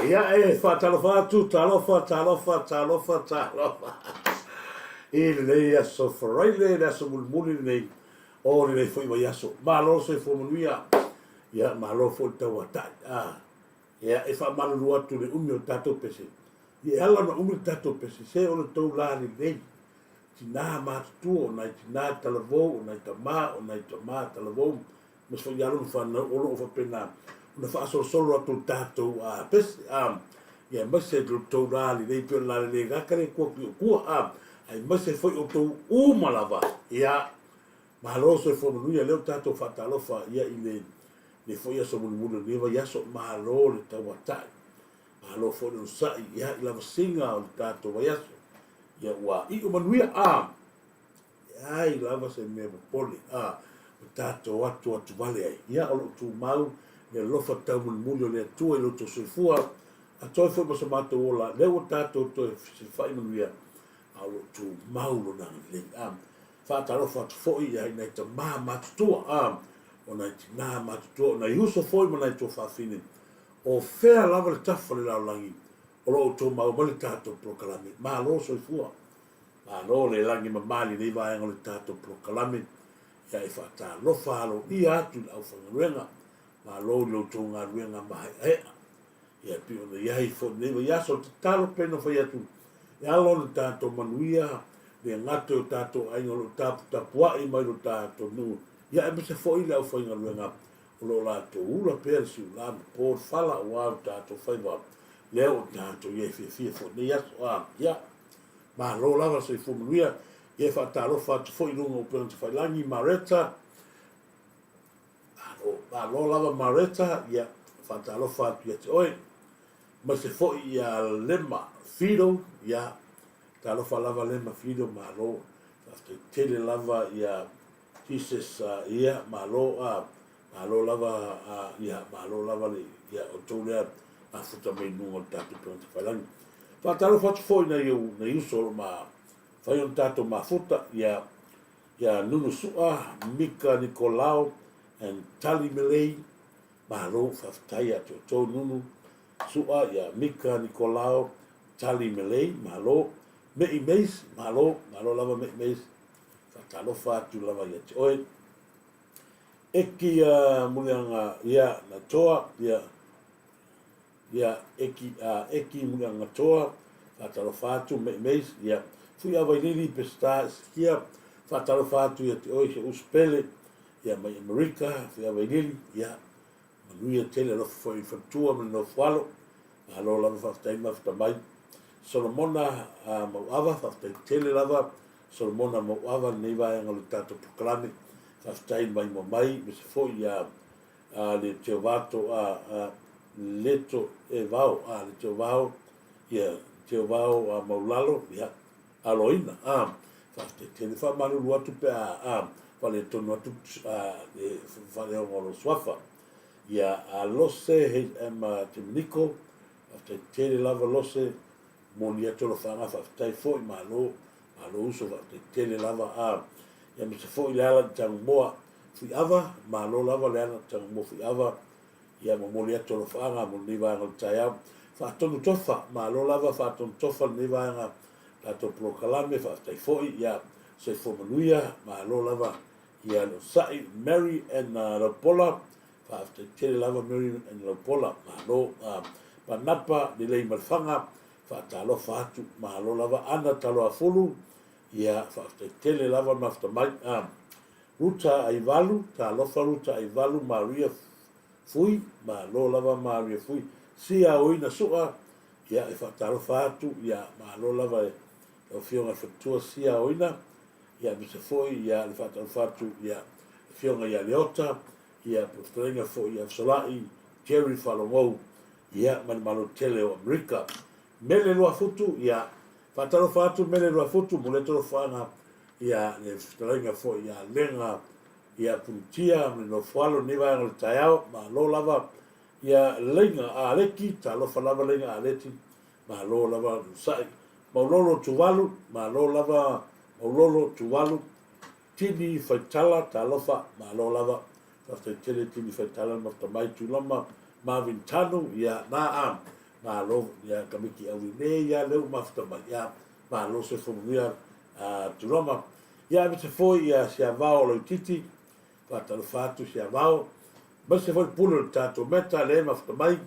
Ia whatalofa atu, talofa. I le aso wharai le aso mulmuli nei. O le foi mai aso. Malo se fo manuia. Ia malo fo tau atai. Ia e wha maluru atu le umi o tato pese. Ia ala na umi tato pese. Se o le tau lani nei. Tina mātutua o nai tina talavou, o nai tamā talavou. Mas fo ialo na whana olo o whapena. Una fa solo atu tatou a pes ia mase do tau rali nei pe la le gakare ko ai mase foi o tau malava ia malo so fo no ia le tatou fatalofa ia ile le foi so mulu le va ia so malo le tau atai malo fo no sa ia la singa o tatou ia ia wa I o manuia ai lava se me poli tatou atu vale ai ia o tu mau le lofa tau mulmuli o le atua I loto soifua a toi foi ma sa mātou ola le o tātou toi se whai manuia a lo tu maulo na le whātarofa atu foi ai nei ta mā mātutua o nei ti nā mātutua o nei huso foi ma nei tō whawhine o whea lava le tafa le laulangi o lo o tō mau ma le tātou prokalame mā lo soifua mā lo le langi ma mali nei vāenga le tātou prokalame ia e whātarofa alo I atu au whangaruenga ma lo lo tonga ruenga mai ia pi ona ia fo neva ia so talo pena foi atu ia lo tato manuia le ngato tato ai lo tapua I mai lo tato nu ia e se foi la foi nga ruenga lo la to ula persi la por fala wa tato foi va le o tato ia fi fo ia ia ma lo la se fo manuia ia fa talo fa foi lo o pena foi langi mareta lo lava mareta ia fatalofa ia te oi ma se foi ia lema fido ia talofa lava lema fido ma lo te tele lava ia Jesus ia ma lo lava ia ma lo lava ia o tolea a futa me no tato pronto falan fatalofa foi na eu solo ma fai un tato ma futa ia nunu sua Mika Nicolau and Tali Malay malo faftaya to nunu sua ya Mika Nicolau Tali Malay malo me imes malo lava me imes fatalofa tu lava ya oi eki mulianga ya na toa ya eki mulianga toa fatalofa tu me imes ya fui availili pesta skia fatalofa tu ya oi se uspele ia mai Amerika, fia vainili, ia manuia tele lo foi fatua me no falo, alo lava faftai mafta mai. Solomona mauava, faftai tele lava, Solomona mauava nei vai anga le tato proklame, faftai mai mai, me se foi ia le teo vato leto e vau, le teo vau, ia teo vau maulalo, ia aloina, faftai tele fa malulu atu pe fale tonu atu fale o lo swafa ia a lose he timniko after tele lava lose monia tolo fanga fa foi malo uso after tele lava ia me se foi la tang moa fi ava malo lava la tang mo fi ava ia mo monia tolo fanga mo ni va ngol taya fa tonu tofa malo lava fa tonu tofa ni va nga la to proclame fa foi ia se fo manuia malo lava ia no sai Mary and Lopola fa after tele lava Mary and Lopola malo panapa di lei malfanga fa talo fatu malo lava ana talo afulu ia fa after tele lava mafta mai ruta ai valu talo fa ruta ai valu Maria fui malo lava Maria fui sia o ina sua ia e whatarofa atu ia malo lava e o fionga whatua sia o ina ia me se foi ia le whatarofa atu ia fionga ia leota ia putrenga fo ia solai Jerry Falongou ia man malo tele o Amerika mele loa futu ia whatarofa atu mele loa futu mo le toro whanga ia le putrenga fo ia lenga ia puntia me no falo ni va al tayao ma lo lava ia lenga a leki ta lo falava lenga a leti ma lo lava sai ma lo tuvalu ma lo lava o lo tuvalu tini fatala ta lo fa ma lo lava ta tele tini fatala ma ta mai tu lama ma vintano ia na am ma lo ia kamiki au ne ia le ma fta ma ia ma lo se fo ia tu lama ia me se foi ia se avao lo titi fatalo fatu se avao ma se foi pulo tato meta le ma fta mai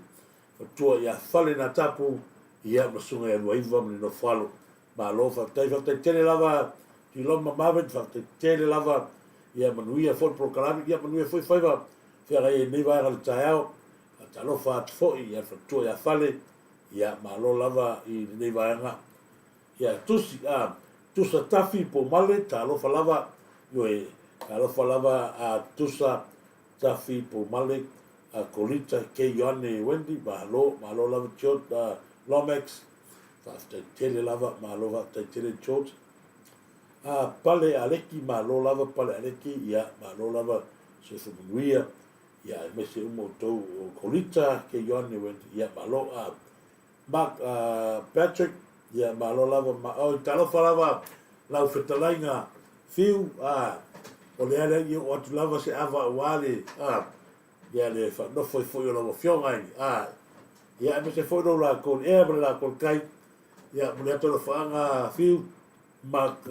tua ia fale na tapu ia masunga ia waiva me no falo ma lo fa tele lava ti loma mavet fa tele lava ia manuia for proclame ia manuia foi faiva fera ia nei vai al taiao talo fat foi ia fa tua ia fale ia ma lo lava I nei vai nga ia tusa tafi po male talo falava yo talo falava a tusa tafi po male a kolita ke Ioane Wendy ma lo lava chot Lomex fa tele lava ma lo va tele chot pale aleki ma lo lava pale aleki ia ma lo lava se funuia ia me se umo to kolita ke Ioane Wendy ia ma lo Mark Patrick ia ma lo lava ma o talo falava lau fetalainga fiu o le ale i o atu lava se ava wale ia le fa no foi o lava fionga ia me se foi no la con ebre la con kai ia mo le ato lo fanga fiu Mark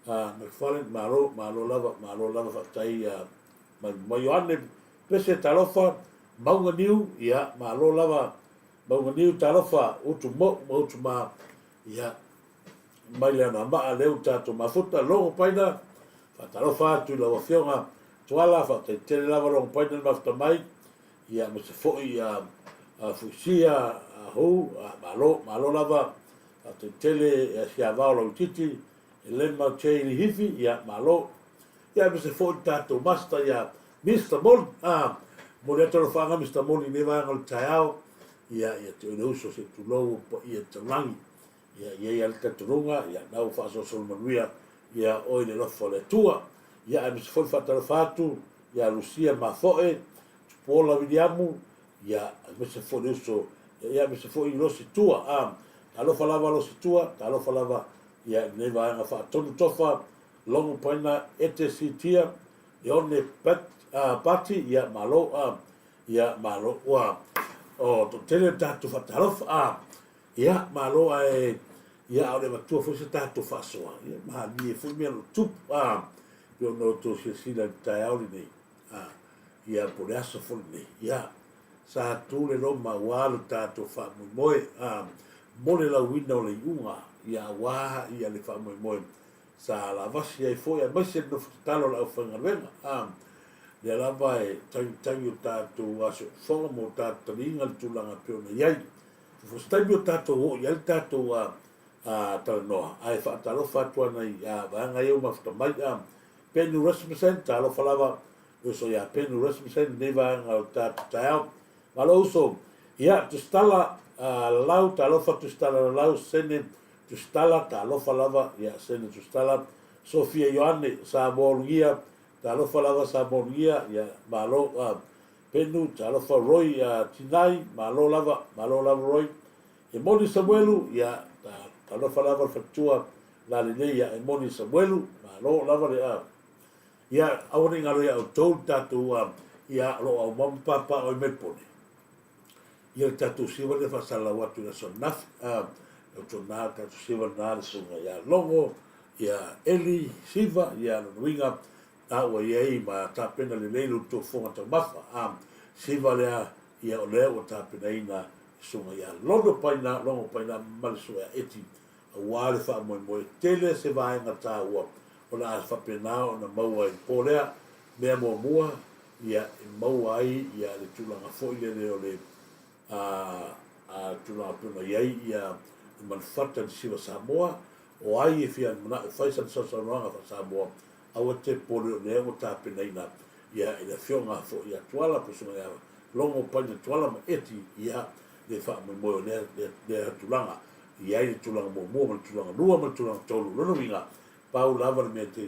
McFarlane ma lo lava fa tai ma Ioane pese talofa maunga niu ia ma lo lava maunga niu talofa utu mo utu ma ia mai le ana maa leu tato mafuta longo paina fa talofa atu la fionga tuala fa te tele lava longo paina mafuta mai ia mo se foi fusia ho ma lo lava fa te tele sia vaolo titi le ma chei hifi ia ma lo ia mo se foi tato masta ia Mr. Mon mo le tolo fanga Mr. Mon ni va ngol taiao ia te uso se tu lo ia te langi ia alta turunga ia nau fa so manuia ia oi le lofo le tua ia me se foi fatalo fatu ia Lucia mafoe pola vidiamu ia me se foi uso ia me se foi lo si tua alo falava lo si tua alo falava ia ne va nga fa tonu tofa longo paina etesitia ione pati ia malo wa o to tele tatu fatalo ia malo ia ole ma tu fo se tatu fasoa ia ma ni fu mi lo tu io no to se sila taiauli nei ia por eso fu nei ia sa tu le no ma walo tatu fa moi mole la window le unga ia wa ia le fa moi sa la vasi ai foi a mais no talo la fanga venga le la vai tangi tatu aso fonga mo tatu linga tulanga peona iai fo stai bio tatu o ia tatu tala noa ai fa talo fatua nei vanga eu mafta mai penu represent talo falava so ia penu represent nei vanga tatu tau malo so ia tu stala lau talo fa tu stala lau sene tu stala talo falava ia sene tu stala Sofia Ioane Samoa talo falava Samoa ia malo penu talo fa Roy Tinai malo lava Roy e Moni Samuelu ia talo falava fatua la leia e Moni Samuelu malo lava le ia awani ngalo ia tol tatu ia lo au mam papa o mepone ia tatu siwa le fa sala watu na sonaf o tona tatu siwa na sunga ia longo ia Eli Siva ia winga wa ia ma tapena le lelo to fonga ta mafa Siva le ia ole o tapena ina sunga ia longo paina malsua eti wale fa mo tele se vai na ta wa ona fa pena ona maua i polea me mo mua ia maua ai ia le tulanga foi le ole tula puna iai ia manufata di siwa Samoa o ai e fia mana faisa sa noanga fa Samoa awa te pole o nea mo tāpena ia ina fionga fo ia tuala pusunga ia longo paina tuala ma eti ia le fa mo mo nea tulanga ia i tulanga mo tulanga lua tulanga tolu lono winga pau lava me te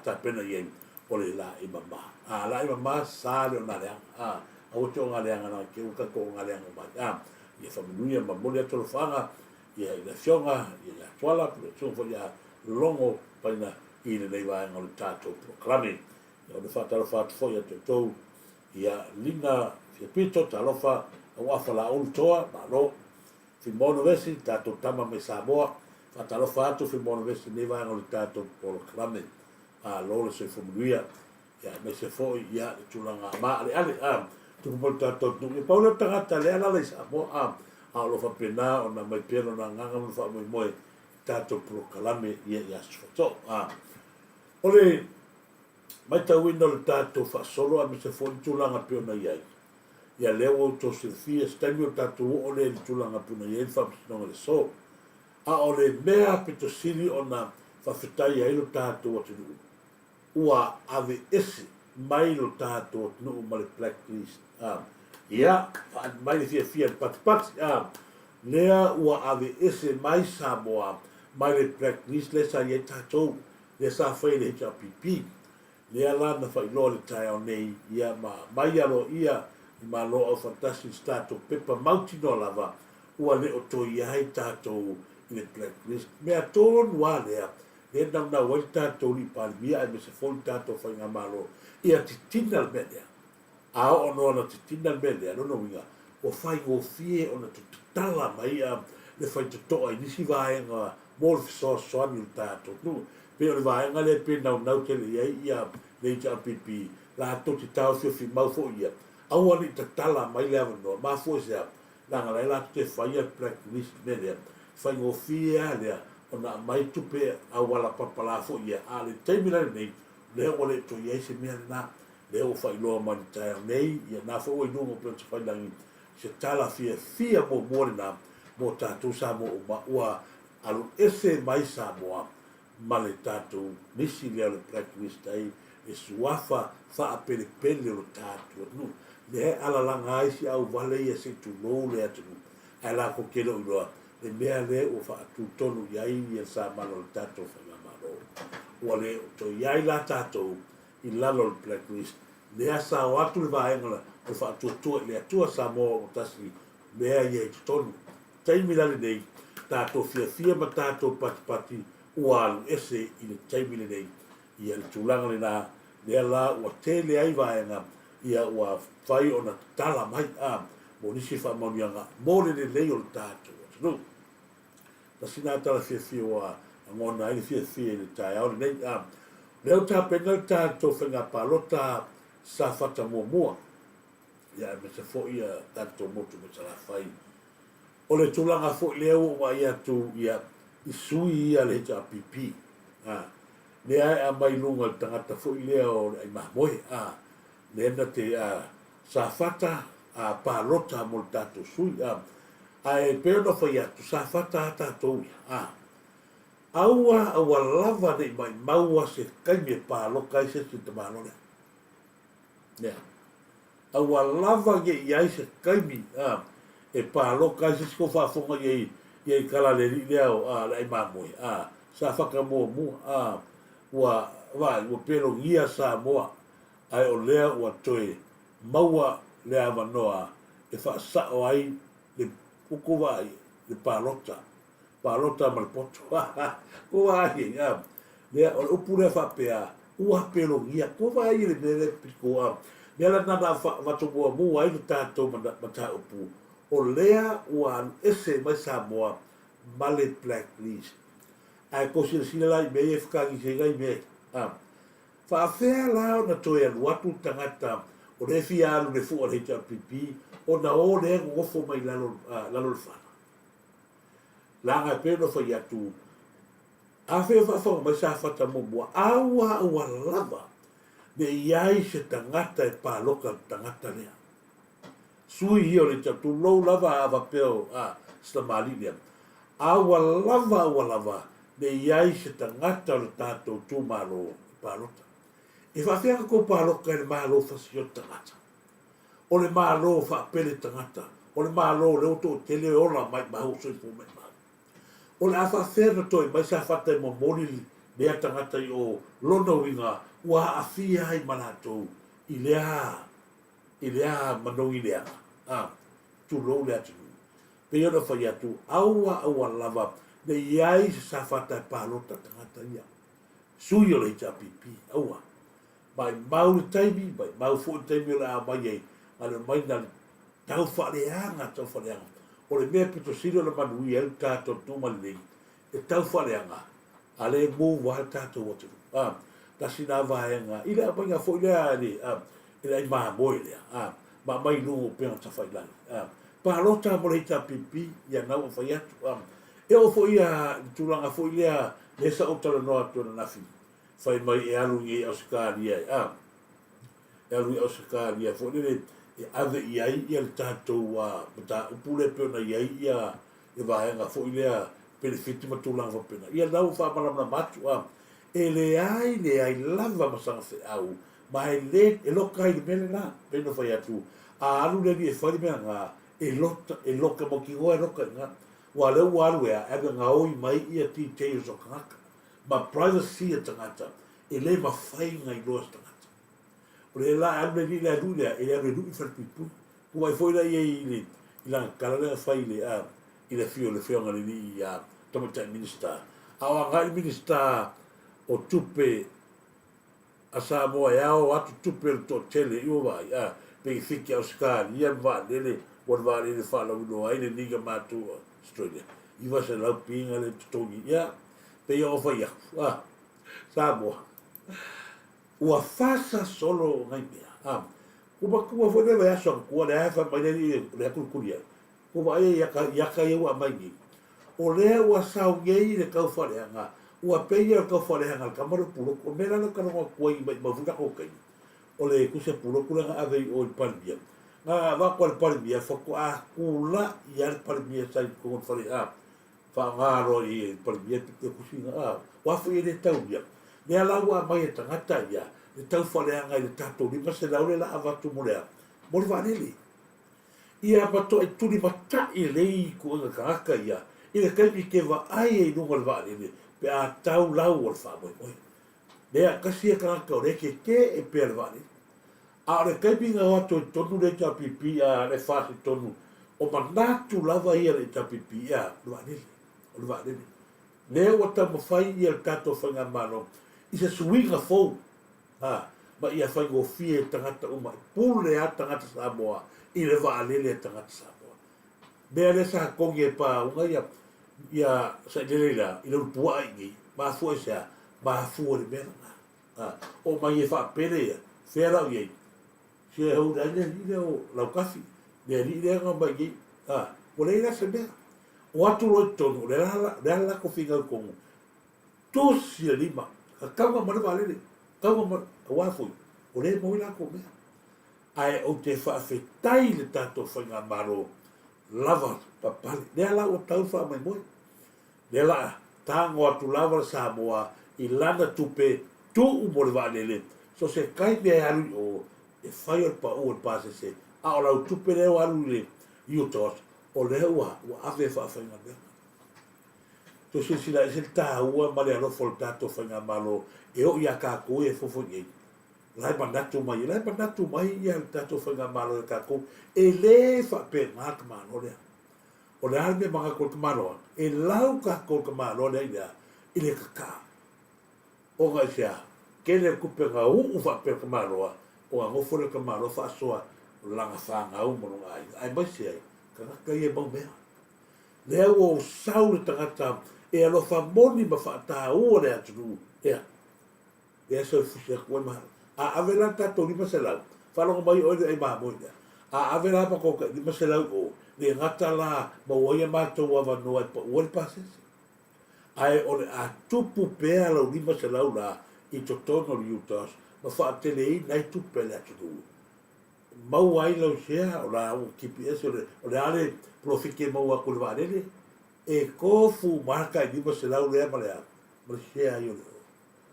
tāpena iai ole la i mama la i mama sa le ona le au te o ngale anga na ke uka ko ngale anga mai ia fa munuia ma mole tolo fanga ia ina fionga ia tuala pu fo ia longo paina i le nei vai ngol tato proklame ia le fatalo fat fo ia to ia lina fi pito talofa o afala ul toa ma lo fi mono vesi tato tama me Samoa fatalo fatu fi mono vesi nei vai ngol tato proklame lo le se fo munuia ia me se fo ia tulanga ma ale tu mo tato tu paulo tangata le ala le Samoa lo fa pena ona mai pena na nganga mo fa mo tato proklame ia sfoto ole mai tau ina le tato fa solo a me se fo tulanga pena ia leo to se fia stamio tato ole le tulanga pena ia fa no le so ole mea pito sili ona fa fitai ai lo tato o tu ua ave ese mai lo tato no mal blacklist ia mai le fia pat lea ua ave ese mai Samoa mai le blacklist le sa ia tato le sa fai le HRPP lea la na fai lo le tai o nei ia mai alo ia ma lo o fantastic stato pepa mauti no lava ua le o to ia hai tato le blacklist mea ton wa lea le na wai tato li palmia e me se fol tato fai nga malo ia titina le media o no na titina le media no winga o fai o fie o na tutala mai le fai to ai nisi vai nga mol so ni tato no pe o vai nga le pe na te le ia le HRPP la to ti tau fi mau fo ia au ani tatala mai le no ma fo se la nga la te fai blacklist media fai o fie le ona mai tupe a wala papala fo ia ale temila nei le ole to ia se mea na le o fai lo man tai nei ia na fo i no plan fai lang se tala fia mo na mo tatu sa mo ma ua alu ese mai Samoa male tatu nisi le ole blacklist ai e suafa fa apele pele lo tatu no le ala langa ai si au vale ia se tu lo le atu ala ko kelo lo le mea le o fa tu tonu iai ia sa malo tato fa malo o le to iai la tato i lalo le blacklist le asa o atu le vaenga o fa tu le atua sa mo o tasi mea iai tu tonu taimi la le nei tato fia ma tato pati o alu ese i le taimi le nei ia le tulanga le na le la o te le ai vaenga ia o fai ona tala mai mo nisi fa maunianga mo le lei o le tato no la sina tala fia wa ngona ai fia le tai au nei le o ta penal ta to fenga palota sa fata mo ya me se fo ia tanto mo tu me sala fai o le tulanga fo le o wa ia tu ia isui ia le HRPP le ai mai lunga tangata fo le o ai mahmoi le na te sa fata palota mo tato sui ai pero foi tu sa fata tato aua lava de mai maua se kai me pa lo kai se te mano ne aua lava ge ia se kai mi e pa lo kai se ko fa fonga ye kala le leo ai mamoi sa faka mo wa pero ia sa mo ai o lea wa toe maua le ava noa e fa sa o ai le kuku vai le palota malpoto ko vai le o pure fa pea ua pelo ia ko vai le le piko le la na va to bo mo ai le tato mata upu o lea ua ese mai Samoa male blacklist ai ko si lai me e fka ki se gai me fa fea la na to e watu tangata o le fia le fu o le HRPP o na o le go fo mai la fa la nga pe no fa ya tu a fe fa fo mai sa fa ta mo aua lava de iai se tangata e pa loka tangata lea sui hio le tatu lou lava ava peo sta malinia awa lava le iai se tangata o le tātou tū malo pālota. E whawhiaka ko pāloka e le malo fasio tangata. O le malo whapele tangata. O le malo leo to tele ola mai mahu soi pu mai mahu. O le awha whera toi mai sa whata i mo mori lea tangata i o lona winga ua awhia ai manatou i lea manongi lea. Tu lo lea tunu. Pe ona whai atu aua lava le iai se sa whata e pālota tangata ia. Sui o le ita pipi, aua. Mai mau le taimi, mai mau fo le taimi o le a mai ei, ale mai na tau whareanga. O le mea pito siri o le manui el tātou tūma le nei, e tau whareanga, ale mō wā tātou watu. Ta sina vaenga, ila a mai ngā fo ilea le, ila i maa moe lea, ma mai lungo pēnga ta whailani. Pālota mo le ita pipi, ia nau o whai atu, e o fo ia tūranga fo ilea le sa utala noa tōna nafi. Whai mai e alu i au sikāria, e alu i au sikāria, fo nere e ave i ai i al tātou mata upule pēna i ai ia e vahenga fo ilea benefiti matūlanga pēna. Ia nau whamalamna matu, e le ai lava masanga se au, ma e le, e loka i le mele na, pēna whai atu, a alu le ni e whai mea ngā, e loka mo ki hoa e loka i ngā, wa leu walu ea, ega ngā oi mai ia ti te o kangaka. Ma privacy e tangata, e le ma whainga i loas tangata. O le la anu ni le anu lea, e le anu i wharipipu. Ku mai fwoi la ia i la kararea whai i le whionga le ni i tamatai minister. Awa ngai minister o tupe a Samoa e ao atu tupe le to tele i o vai, pe i whiki au skari, ia mwa lele, wan wa lele whala uno ai le niga mātua Australia. Iwa se lau pinga le tutongi, ia, pe ia o whai aku, Samoa. Ua whasa solo ngai mea, Kuma fwene wa yaso kua le hafa mai le akulukuria. Kuma e yaka e ua mai ni. O lea ua sao ngei le kau whareanga, ua peia le kau whareanga le kamara puloku, o mera na karonga kua i mawuna kokai. O le kuse puloku langa avei o i palmia. Ngā wako le palmia, whako a kula i al palmia sai kongon whare whangaro i palmia te kusinga wafu i le tau ia. Lea laua mai e tangata ia, le tau whareanga i le tatou lima se laule la avatu morea. Mori whanele. Ia mato e turi mata i lei ko inga kangaka ia, i le kaimi ke wa ai e nunga le whanele, pe a tau lau o le whamoi moi. Lea kasi e kangaka o reke ke e pe le whanele. A le kaimi ngā wato e tonu le tapipi a le whasi tonu, o manatu lava ia le tapipi a le whanele, o le whanele. Lea o ta mawhai ia le tato whainga mano, i se suinga fou, ma ia whaingo fie tangata uma, pule a tangata Samoa, i le waalele tangata Samoa. Mea le sa kongi e pā unga ia sa ilelela, i le rupua ingi, ma fua i sea, ma fua le mera. O mai e wha pere ia, whera u iei, si e hau rane li leo lau kafi, le li leo mai iei, o le ina se mea. O atu roi tonu, le ala ko whingau kongu, tosi le lima, ka kaunga mana waalele, kaunga mana, a wafui, o le mo ila ko mea. Ai o te whaafetai le tātou whainga maro, lava papale, le ala o tau wha mai moi. Le ala, tāngo atu lava Samoa, i lana tupe, tu umo le waalele, so se kai mea alu o, e whai o pa o pāse se, a o lau tupe leo alu le, i o tos, o leo ua ave whaafenga mea. To se sila e se tā ua male anofo le tātou whainga maro, e o ia kako e fofo ngei. Lai manatu mai ia le tātou whainga maro e kako, e le whape maka mano lea. O le alme mga kol kamanoa, e lau ka kol kamanoa lea ia, i le kaka. O ngai sea, ke le kupe ngā uu whape kamanoa, o a ngofo le kamanoa whaasoa, langa whanga au mono ngai. Ai mai sea, ka ngaka ia mau mea. Lea o sau le tangata, e alofa moni ma whaata ua le atunu, ea. Ea sau fusi a koe maha. A avela tato lima se lau. Whalonga mai oile ai maha moina. A avela pa koka lima se lau o. Le ngata la ma uaia mātou awa noa i pa uale pasese. Ai ole a tupu pēa lau lima se lau la i to tono li utas. Ma whaatele i nai tupu le atunu. mau ai lau sea o la o KPS o le ale profike mau a kule vanele e kofu marka i lima se lau lea ma lea ma le sea i o le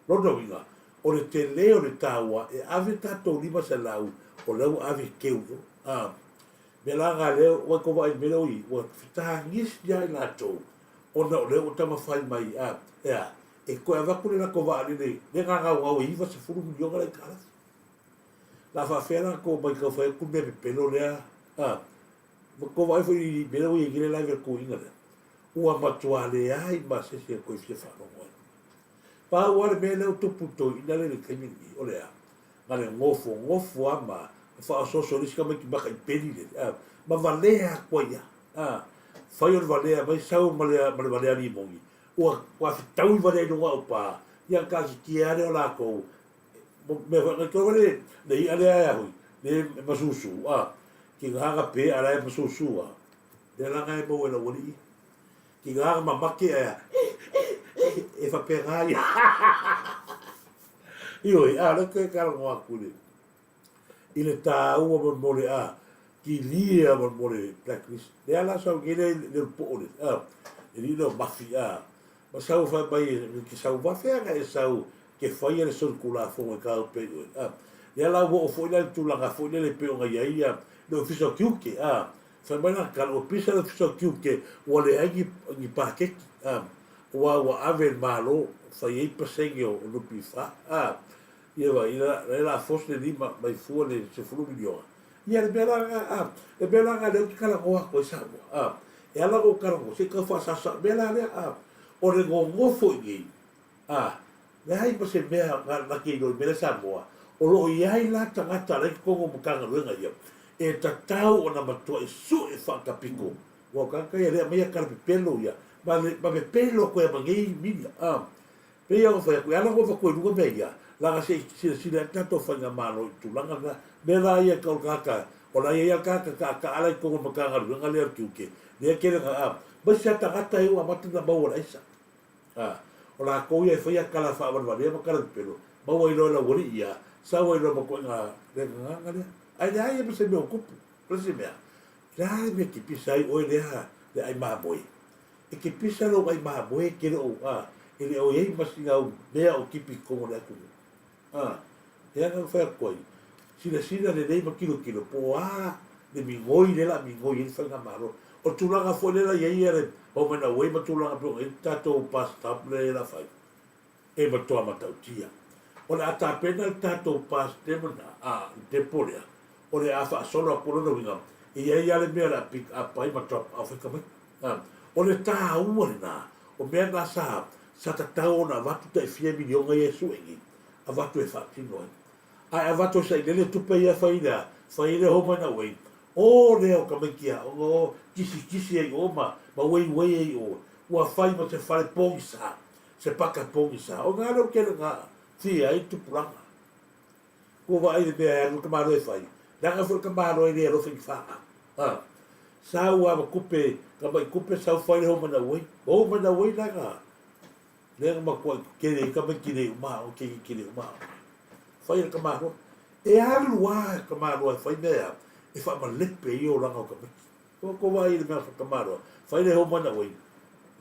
lono winga o le te leo le taua e ave tatou lima se lau o lau ave keuno me la nga leo o ko vai me leo i o fita ngis ya i latou ona o leo o tama fai mai e ko ava kule na ko va le nga nga wa i va se furu milionga le kala la fa fera ko mai ka fa ku me pelo le ko vai foi me leo i gile la ver ko inga ua matuale ai ma se ko fi fa no pa ua le me leo tupu to ina le kaimini o lea ma le ngofo ama fa so riska me ki baka i peli le ma valea ko ia fai o valea mai sau ma le valea ni mongi ua tau valea no wa pa ia ka ki ale o la ko me va ko le ale ai hui le masusu ki nga pe ala masusu le la ngai mo la woli ki nga mamake e fa perai io lo che caro akule il ta uo mo le ki lia mo le blacklist le ala so gele le pole e no mafia ma sa fa bai ki sa va fera e sa che fai le circula fo e ka pe le ala wo fo le tu la fo le pe o ia no fiso kiuke fa bana ka o pisa le fiso kiuke o le ai ni paket wa ave malo fai e pasengio no pifa ia va la force de lima mai fu le se fu milio ia le bela le kala ko sa e ala ko karo se ka fa sa bela le o le go fo i le ai pa se mea na ki no bela Samoa o lo ia la tangata le ko mo kanga lenga ia e tatau ona matua e su e fa kapiko wa ka ka ia me ka pelo ia ma me pelo ko e mangi milia pe ia fa ko ala ko fa ko lu be ia la se tanto fa nga malo tu langa na me la ia ka o la ia ka ala ko mo kanga lenga le tuke le ke ga ba se tangata e wa matu na ba ora isa o la ko ia fa ia kala fa wa le ma kala pelo ba wa ilo la wori ia sa wa ilo mo ko nga le nga le ai se me ocupo se me me ki pisa o le ai ma boy e ki pisa lo ai ma boy ke lo ele o ei mas nga me o kipi ko le ku e nga fa ko sila le dei ma kilo po de mi ngoi le la mi ngoi fa nga malo o tu la fo le la ia le o me na we ma tu la po e tato pasta le la fa e ma to ma tia o la ta pena tato pasta na de polia o le afa solo a polo no winga e ia le mea la pick up ai ma top afrika mai o le ta na o mea na sa tatau na vatu ta fie milionga Yesu engi a vatu e fatino ai a vatu sa ile tupe ia faida ho mana wei o le o kamakia o kisi ai o ma wei ai o ua fai ma te fale pongisa se paka pongisa o ngalo ke nga ti ai tu planga ko vai de mea no kamaro e fai danga fo kamaro e ro fin fa sa ua kupe ka mai kupe sa fai ho mana wei danga le ma ko ke ka mai ki ma o ke ki ma fai kamaro e alua kamaro fai mea e fa ma lepe io langa ka ko vai de mea kamaro fai le ho mana wei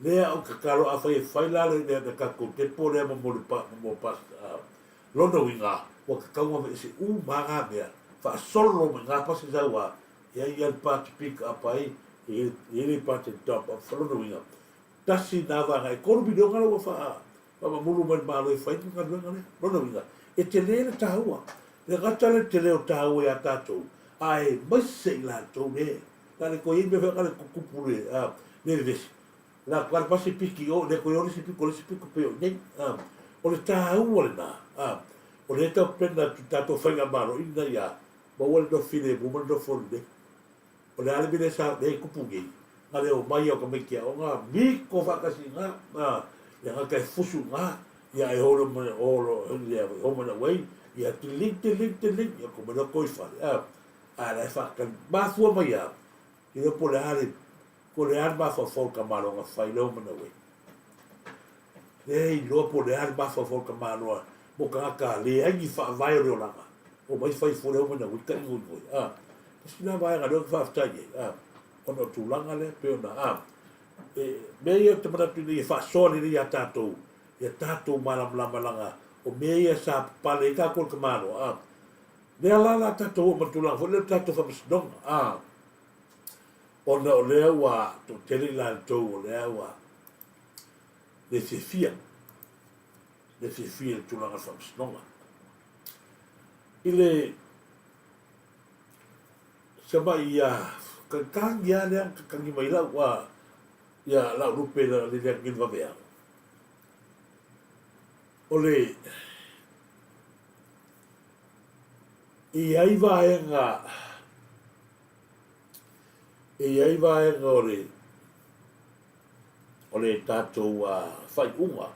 le o ka karo a fai la le ka ko te po le mo pa lono winga o ka kaunga me se maga mea fa solo me nga pasi zaua ia part pick up ai ele part top of lono winga tasi nava ngai korbi do ngalo fa ma mulu ma lo fai ka lono winga e te le taua le gata le te le taua ya tato ai mase la to me tale ko imbe fa ka kupule le vesi la qual pasi piki o le ko yo si piko pe o nei o le taua le na o le tau pena tu tato whainga maro ina ia ma wale no fine mu ma no fonde o le ale mine sa le kupungi nga le o mai o ka mekia o nga mi ko whakasi nga ia nga kai fusu nga ia e holo mana olo ia ho mana wei ia te link ia ko mana koi whare a le whakan mathua mai a i le po le ale ko le ale mawha wholka maro nga whai leo mana wei le i loa po le ale mawha wholka maro mo ka le ai fa vai o langa o mai fai fo le o mana wika ngoi ngoi sina vai ga do fa tai ono tulanga le pe ona me ia te mana tu ni fa soli ni ya tato malam langa o me ia sa pale ka ko ke malo le ala tato o tulanga fo le tato fa sdong ona o le wa to tele la to o le wa le fia tulanga fa sdong ile sama ia kang ya le kang mai la wa ya la rupe la le ngin va bea ole i ai va nga ole tato fai unga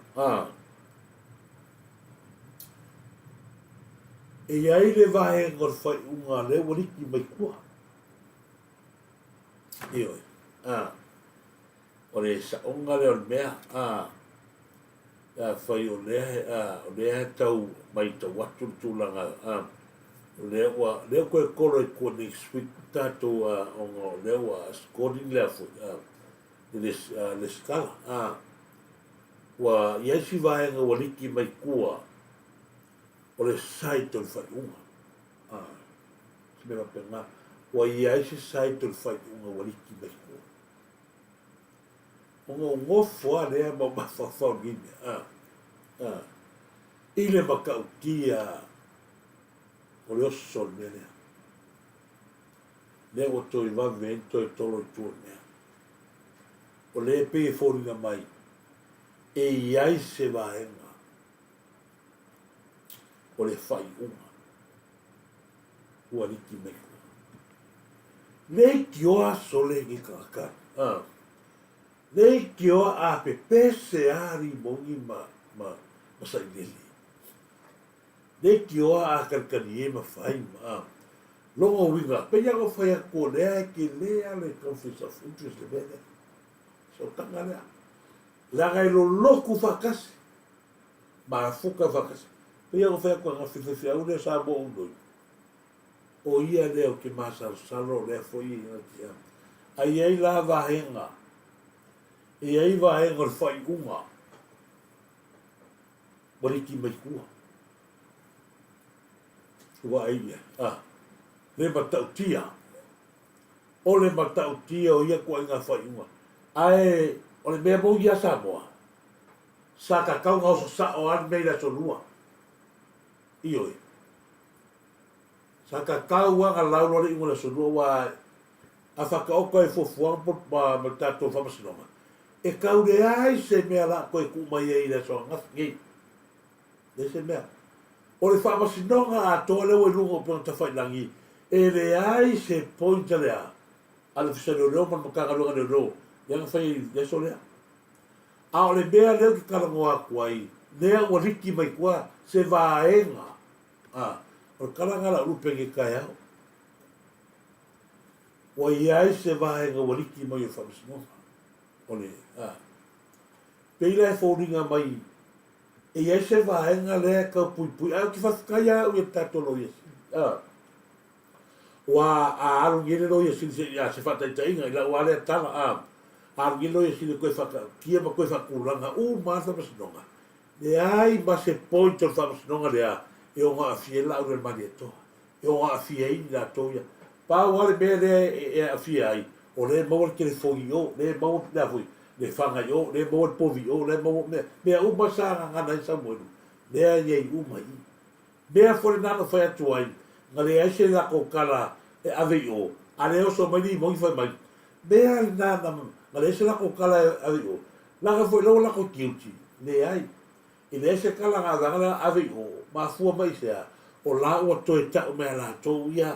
e ai le vai ngor fai unga le wori ki mai kua io ore sa onga le on mea fai o le tau mai tau watu tūlanga le koe koro ko next week tato onga le wa scoring le fu le skala wa yesi vai nga wori ki mai kua ore sai tol fai unga se me va penga wa yesi sai tol fai unga wori ki mai kua ngofo ale ma fa gini ile makautia o le sol mele le o to i va vento e tolo tu ne o le pe fori na mai e ai se va enga o le fai uma o ali ki me le kioa sole ki kaka le kio a pepe se ari mongi ma sai deli le kio a karkani ma fai ma longo winga pe ya go fai ko le ki le ale confess of interest le bene so tanga le la ga lo ku fakas ma fuka fakas pe ya go fai ko nga fifia une sa bo ndo o ia le o ki masa salo le foi ai la va henga e ai vai ngor fai unga bori ki mai kua wa ai le matau tia o le matau tia o ia kua inga fai unga ai o le mea mo ia Samoa sa ka kau ngau sa o an meira so lua ioi sa ka kau anga laulo le ingola so lua wa a whaka oka e fofuang po ma tato whamasinonga e kaure ai se mea la koe kumai e ira so ngi le se mea o le whamasinonga a toa leo e lungo pona ta whai langi e le ai se pointa lea ale fisano leo man makakalunga leo leo yang whai leso lea a o le mea leo ki kalangoa kuai lea ua riki mai kua se vaenga o le kalangala upengi kai au o iai se vaenga ua riki mai o whamasinonga ole peila e fōringa mai e iai se vaenga lea ka pui au ki whakaya au e tatolo iasi wa a arungile lo iasi se whataitai i la wale tala arungile lo iasi le koe whaka kia ma koe whakuranga mātha masinonga le ai ma se point o whamasinonga lea e o ngā awhie la ure mani e toa e o ngā awhie i la toia pa wale mea lea e awhie ai o le maua ke le fongi o le maua na fui le fanga yo le maua povi o le maua mea uma sa ngana i sa moenu lea iei uma i mea fore nana whai atu ai nga le aise la ko kala e ave o a le oso mai ni mongi whai mai mea nana nga le aise la ko kala e ave o langa fwoi lau la ko kiuti le ai i le aise kala ngā dangala ave o ma fua mai sea o la ua toe tau mea la tau ia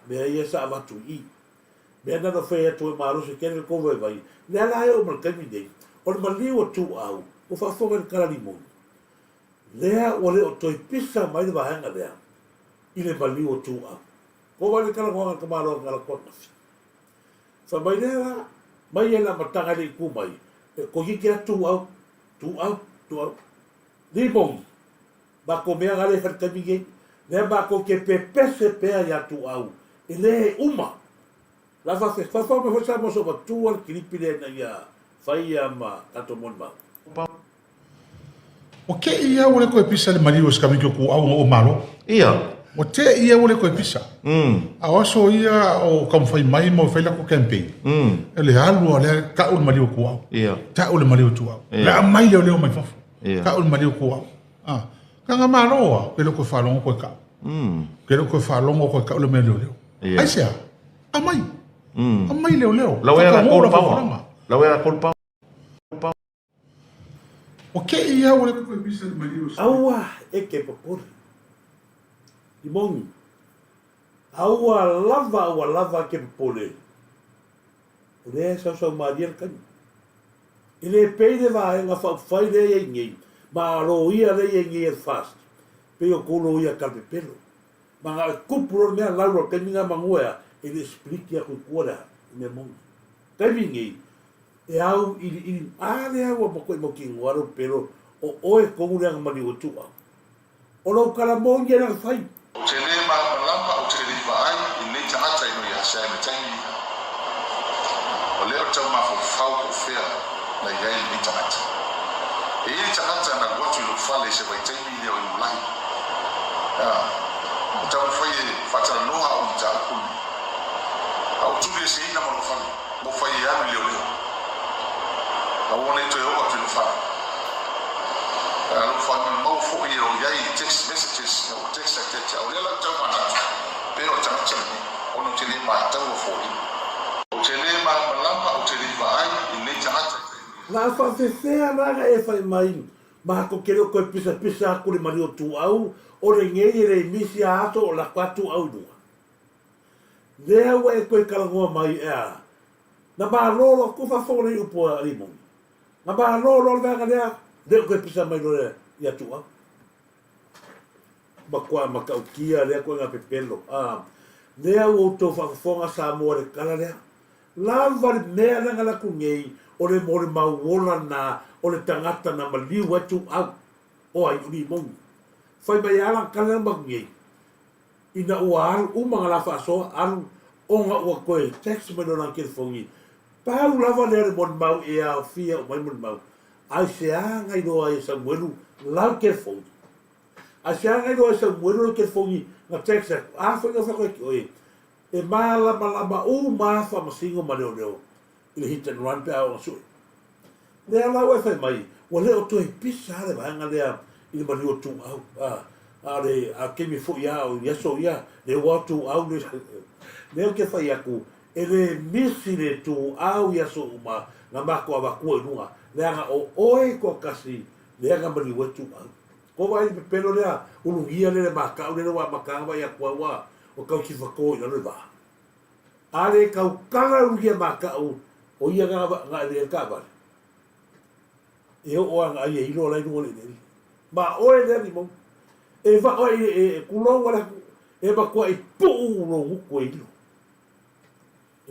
mea ia sa avatu i mea nana whai atu e marose kene ko vai vai le ala e o malkami nei o le maliu tu au o whaafonga ni kala ni moni lea o le o toi pisa mai le vahanga lea i le maliu tu au ko wale kala koanga kamaro ngala kona wha mai lea mai e la matanga le iku mai ko hiki a tu au li mongi ba ko mea ngale whatakami gei Le ba ko ke pepese pea ya tu au. Ele uma. La fa me fa mo so ba tu al kilipile na ya faia ma tato mon ba. O ke ia ole koe pisa le mariu ska mi ku au o malo. Ia. O te ia ole koe pisa. A oso ia o kam fai mai mo fai la ko campaign. Ele alu ole ka o mariu ku au. Ia. Ta o le mariu tu au. La mai le o mai fa. Ka o mariu ku au. Ah. Ka nga malo ke lo ko fa longo ko ka. Ke lo ko fa longo ko ka o le me le. Ai sia. A mai. A mai le le. La wea ko pa. La wea ko pa. O ke ia ole koe pisa le mariu. Aua e ke popori. Imongi. Aua lava ke popori. Ure sa mariel kan. Ile peide va nga fa fai le ye ngi. Ma ro ia le ye ngi fast. Pe o kolo ia ka pelo. Ma nga kupuro me la ro ke minga mangua ele explique a kuora me mongi. Tavingi. E au i ale au mo ko mo ki ngoro pero o e ko una mani o tua o lo kala mo nge na fai o te le ma lamba o te le vai i nei tangata ino ia sa me tangi o le o tau ma fo fau o fea na ia i nei tangata e i tangata na gotu lo fale se vai tangi leo i mulai o tau fai e fata loa o i tau kulu au tuve se ina mo lo fale mo fai e anu leo a wone to yo to fa lo fa mo fo yo yai text messages no text secretary o le ta ma pero ta cha o no te le ma ta o fo o te le ma lamba o te le vai in ne ta la fa se na e fai mai ma ko ke lo ko pisa ko le mari o tu au o le nge le misi ato o la kwatu au du le au e ko kala ngo mai na ba lo ko fa fo le upo limon na ba lo venga lea de ko pisa mai lo ya tua ba kwa maka ukia le ko nga pepelo le o to fa fonga sa mo le kala lea la va me nga la kungei o le mo le mauola na o le tangata na mali wa tu au o ai uri mo fai ba ya la kala ba ngei ina o al o manga la fa so al o nga o ko text me no na ke fongi Pau lava le mon mau e a fia o mai mon mau. Ai se anga i doa e sa muelu lau ke fongi. Ai se anga i doa e sa muelu ke fongi na teksa. A foi nga whakoi ki oe. E maa lama o maa wha masingo ma leo leo. I le hit and run pe au sui. Lea lau e whai mai. Wa leo to e pisa hale vahanga lea i le mani o tu au. A kemi fo ia o yaso ia. Le watu au le. Leo ke whai aku. Ele misi le tu au ya so uma na mako ava ko nunga le anga o oe ko kasi le anga mani wetu ko vai pe pelo le ulungia le maka le wa maka wa ya kwa wa o ka ki fako ya le va ale ka kala ulungia maka o ia ga le ka ba e o anga ai ilo la ilo le ba oe le ni mo e va o e kulo wala e ba ko i pu lo ko ilo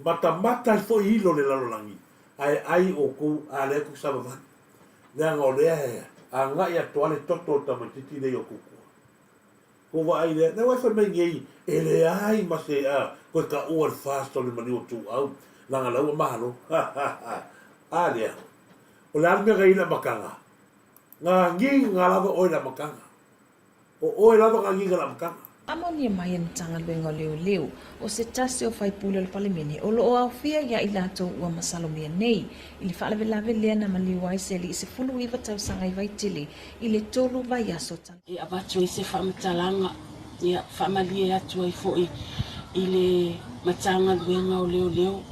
mata fo hilo le lalolangi ai o ku ale ku sabava le ngo le anga ya toale toto tamatiti le yo ku ko va ai le wa fa mengi ele ai ma se ko ka o fast le mani o tu au la la o malo ale o la me ga ina makanga nga ngi nga la o ina makanga o la ga ngi nga makanga Amoni mai en tanga luenga leo o se tasi o fai pule le palemene o lo o au fia ia ilato ua masalomia nei ili whaalewe lawe lea na maliwai se li se fulu iwa tau sanga i vaitili ili tolu vai aso tala. I abatu i se whamatalanga ia whamalia atu ai foi i le matanga luenga o leo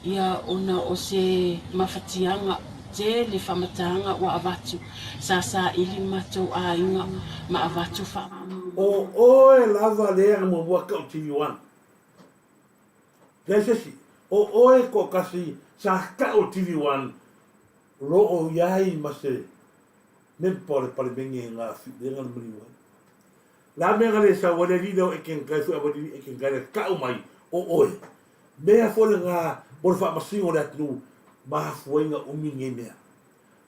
ia ona o se mawhatianga te le whamatanga wa abatu sa ili matou a inga ma abatu whamatalanga. O lava lea mo wa ka TV1 lesesi o ko kasi sa ka o TV1 lo o yai mase nem pole bengi nga dengan meriwa la me ngale sa wala video e ken kai fu abodi e ken kai ka o mai o me fo nga por fa masingo dat nu ma fu nga uminge me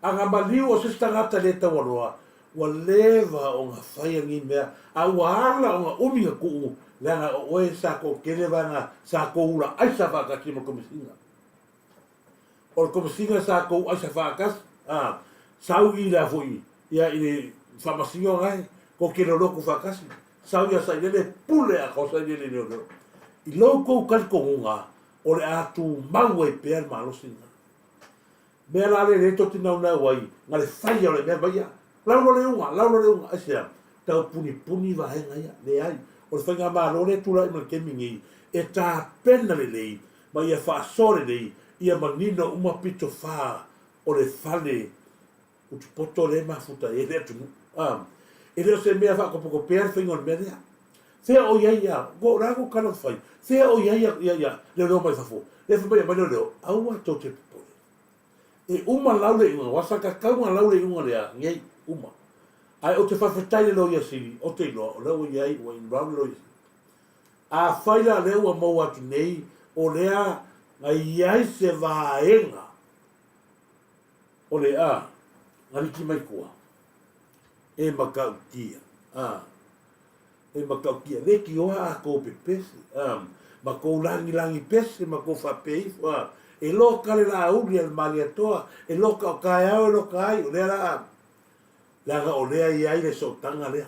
anga baliu o se stangata le tawaloa ua leva o ngā whai angi mea, a ua ala o ngā uminga kuu, langa o oe sa ko kele vanga, sa ko ura aisa whakaki mo komisinga. O komisinga sa ko aisa whakas, sau i la fui, ia i le whamasingo ngai, ko kele loko whakasi, sau ia sa ilele pule a kosa ilele leo. I loko kaliko hunga, o le atu mau e pēr malosinga. Mea la le reto tina una wai, nga le whai o le mea baia, laulo le unga, asia, tau puni vahenga ia, le ai, o le whainga malo le tula ima kemingi, e tā pena le lei, ma ia whaasore lei, ia manina uma pito wha, o le whale, utu poto le mafuta, e le atu, e leo se mea whakopoko pēr whainga o le mea lea, Thea o ia, go rago kana whai, thea o ia, leo mai whafo, le whamai mai leo, aua tau te pipole. E uma laule inga, wasaka kaunga laule inga lea, ngei, uma. Ai o te whawhetai leo ia siri, o te iloa, o leo iai, o in rau leo ia siri. A whaila leo a mau atu nei, o lea, ngai iai se vaenga, o lea, ngariki mai kua, e makau kia, e makau kia reki oa a kou pe pese, ma kou langi pese, ma kou whapei, e loka le la uri al mali atoa, e loka o kai au, e loka ai, o lea la, laga o lea i aile so tanga lea.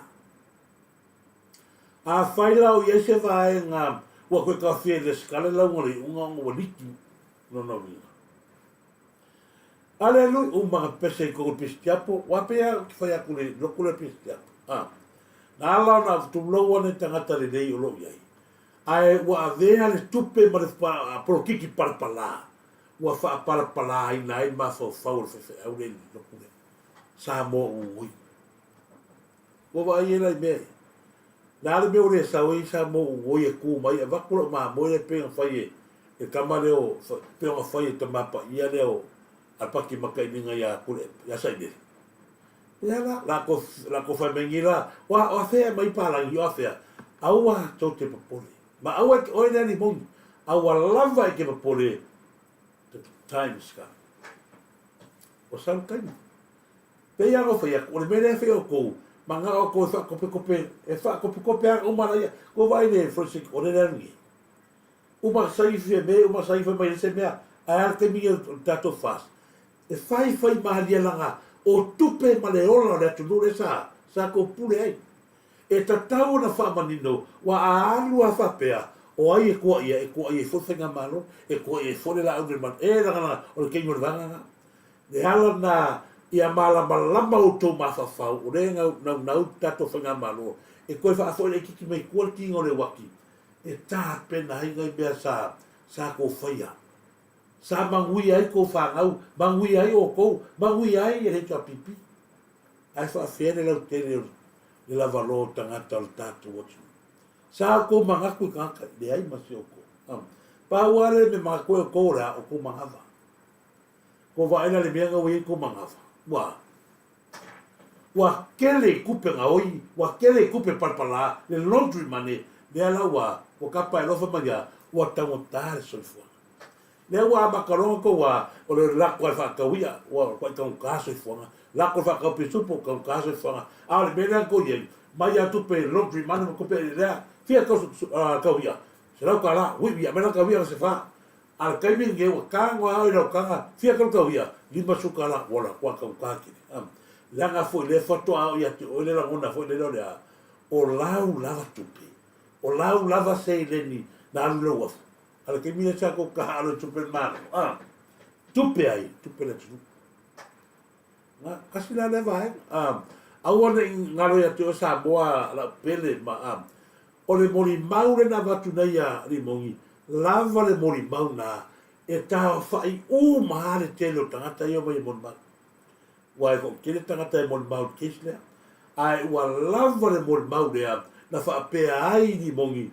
A whaila o iai se vae ngā, ua koe ka whie le skale lau ngore, unga liki, no winga. Ale lui, mga pese i kou pistiapo, wapea ki whai aku le, loko le pistiapo, Nā lau nā tumlau ane tangata le nei o lo iai. Ai ua avea le tupe ma le porokiki parapala. Ua wha parapala ai nai ma whau le whewhe au le loku le. Samoa ui. Ua wa ai ena i mea. Nā le mea le saoi Samoa ui e kū mai. E wakura maa moe le penga whai e kama leo penga whai e tamapa ia leo apaki makai ninga ia kule. Ia sai nere. Ia la ko fa mengila wa fea mai pala i o fea aua to te popole ma aua o ina ni mon aua lava ke popole the time ska o san time pe ia go fea o le mele fea ko manga o ko fa kope e fa kope o mara ko vai ne frosik o le ngi o ma sai fe me o ma sai fe mai se mea a te mi tato fast e fai ma lia langa o tupe ma le ola le tunure sa ko pule ai. E tatau na whamanino, wa a alu a whapea, o ai e kua ia, e whawhenga malo, e kua ia e whore la au man, e rangana, o le kengo le vanganga. Ne ala na, ia malama o tō mawhawhau, o re nau tato whenga malo, e koe whaafo e kiki mai kua kingo le waki, e tā pena hinga i mea sa ko whaia. Sa mangui ai ko whangau, mangui ai o kou, mangui ai e reto a pipi. Ai whaafere lau tere le lava lo tangata o tātu watu. Sa ko mangaku i kaka, le ai masi o kou. Pāware me mga koe o kou rea o kou mangava. Ko vaena le meanga ui ko mangava. Wa kele kupe ngaoi, wa kele kupe parpala, le laundry mane, le ala o kapa e lofa magia, wa tangotare soifua. Le wa makaronga ko wa o le lako ai whakawia, wa kwa i kaunkaso i fuanga, lako whakaupisupo kaunkaso i fuanga, a le mena ko iei, mai atu pe laundry mane ko pe lea, fia kawia, se lau ka la, ui, mena kawia se wha, a le kaimi nge wa kango au i lau kanga, fia kawia, lima suka la, wala kwa kaukakiri, langa foi le foto au i atu, o le rangona foi le lea, o lau lava tupe, o lau lava seileni, na alu lau wafu. Ala ke mia chako ka alo tupe mano. Tupe ai, tupe le tupe. Kasi la leva ai. Awana ngaro ya te o Samoa la pele ma o le mori mau le na watu na ia rimongi. Lava le mori mau na e tau whai maha le telo tangata ia mai mori mau. Wai ko kele tangata e mori mau kislea. Ai ua lava le mori mau lea na whaapea ai rimongi.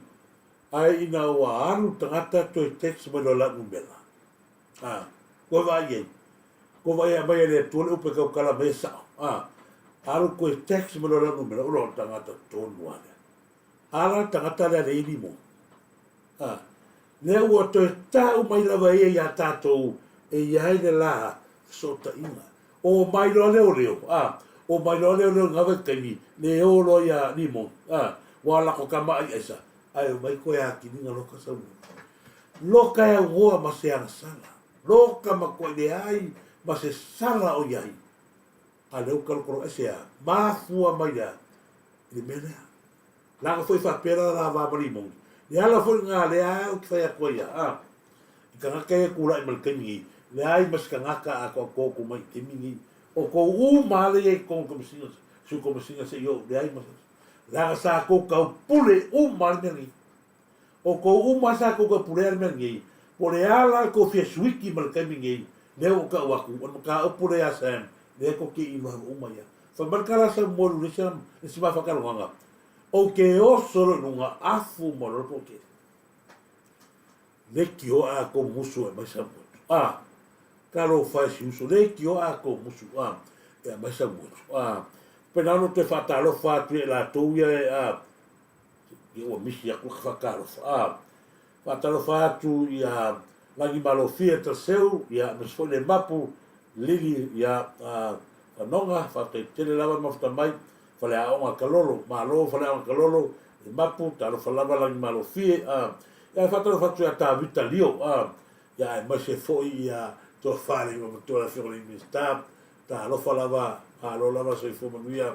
Ai ina wa anu tangata to text mo la numela. Ko vai ye. Ko vai a mai le tole upe ka kala mesa. Alu ko text mo la numela o tangata to nuane. Ala tangata le reini mo. Le o to ta o mai la vai ya tato e ya le la so ta ina. O mai lo le o. O o mai lo le ngava kemi le o lo ya ni mo wala ko kama ai esa ai mai ko ya ki ninga loka sa loka ya ngoa ma se ana sala loka ma ko de ai ma se sala o yai a le ukal ko esa ma fua mai ya le mena la ko foi fa pera la va bari mo le ala foi nga le a o fa ya ko ya ka ka ku la mal kemi le ai mas ka ngaka a ko ko mai kemi o ko male e ko komisinya su komisinya se yo de ai mas la sa ko ka pule male ni o ko masa ko ka pule ni por ala ko fe suiki mal kemi ni le o ka wa ku ka pule asem le ko ki ilo maya fa markala sa mo lu sam si va fa ka longa o ke o solo nunga afu mo lo ko ke le ki o a ko musu e mai sa karo fai si uso le ki o a ko musu e mai sa musu pena no te fatalo fatu e la touia e o misi a kuka whakaro fatalo fatu ia lagi malo fia ta seu ia mesfone mapu lili ia nonga fate tele lava mafta mai fale a onga kalolo malo fale a onga kalolo e mapu talo falava lagi malo fia ia fatalo fatu ia ta vita lio ia e mai se foi ia to fare ma to la fiore mi sta ta lo falava lo lava se fo manuia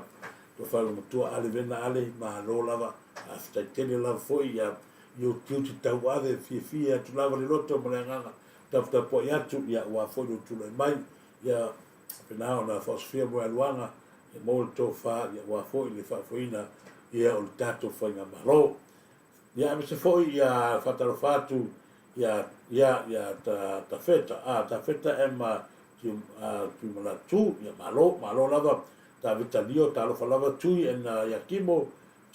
to fare ma to ale vena ale ma lo lava afta tele lava foi ia io ti tawade fia tu lava le lotto mo nga ta po ia tu ia wa fo tu le mai ia pena ona fosfia mo aluanga e molto fa ia wa fo le fa foina ia o tato fa nga malo ia me se foi ia fatalo fatu ia ta feta emma tu mala tu ia malo lava ta vitalio ta lo falava tu en ia kimo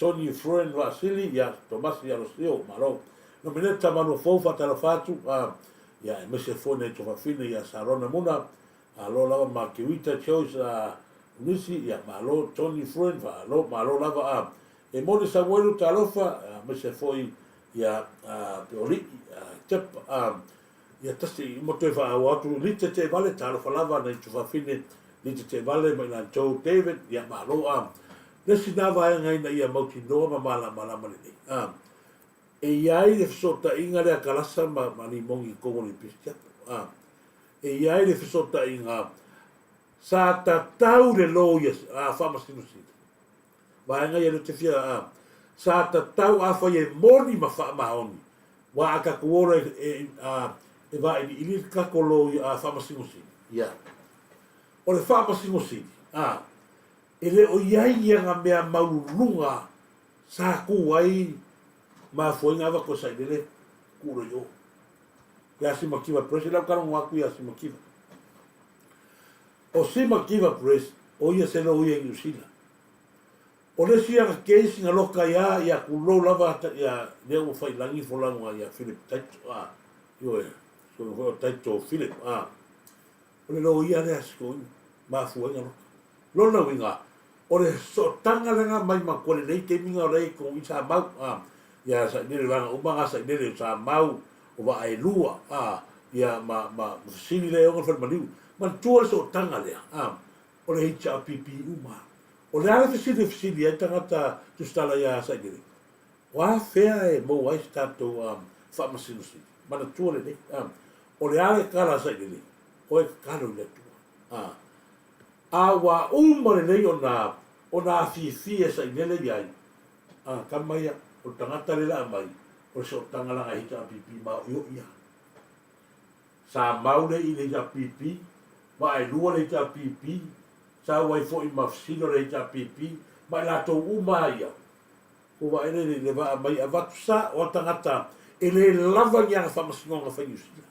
Tony Friend Vasili ia Tomas ia lo sio malo no mineta malo fo fatalo fatu ia me se fone to fa fine ia sarona muna lo lava ma kiwita chose nisi ia malo Tony Friend malo lava e moni Samuel talofa me se foi ia peoli tep ia tasi moto fa watu lite te vale talo falava na tu fa fine lite te vale mai na Joe David ia malo nesi na vai ngai na ia mauti no mala mali e iai le sota inga le kalasa ma ni mongi ko ni pistia e iai le sota inga sa ta tau le loyes fa masinusi vai ngai le te fia sa ta tau fa ye moni ma fa ma oni wa aka kuora e vai ni ili ka kolo fa masinusi ia o le fa masinusi ele o iai nga mea maulunga sa ku ai ma foi nga va ko sai dele kuro yo ya si makiva presi la karo wa ku ya si makiva o si makiva presi o ia se lo ia usila o le sia ke singa loka ya ku lo lava ya de o fai langi fo langa ya Philip Taito yo so ho Taito Philip o le lo ia le asko ma foi nga lo na winga o le so tanga nga mai ma ko le te minga le ko isa mau ya sa ni le vanga o manga sa ni le sa mau o va ai lua ya ma sini le o fa maliu ma tu so tanga le o le hicha pipi uma o le ala fisi e tangata tu stala ya sa ni wa fea e mo wa sta to fa masinusi ma tu le o le ala kala sa ni o e kalo le tu wa umare le ona fi sa ngele yai kamaya o tangata le la mai o so tangala ga hita pipi ma yo ia sa maule i le pipi wa ai lua le pipi sa wai fo i mafsino le pipi ma la to umaya o wa ele le va mai avatu sa o tangata ele lava nya fa masino nga fa yusi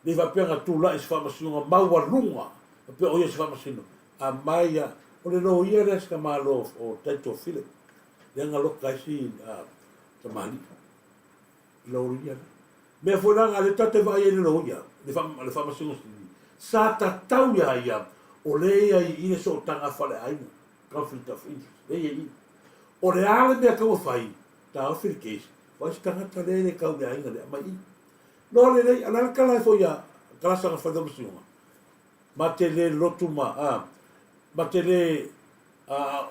le va pega tu la is fa masino ma wa lunga pe o yes fa masino a maya o le no ia res ka malo o Taito Philip le nga lo kasi tamali lo ia me fo nga le tate vai ele lo ia le fa masino sa ta tau ia o le ia i le so tanga fale ai conflict of interest le ia o le ale me ka fai ta o fil case vai tanga tale le ka le ai le mai no le ala kala fo ia kala sa fa do masino ma te le lotu ma ma te le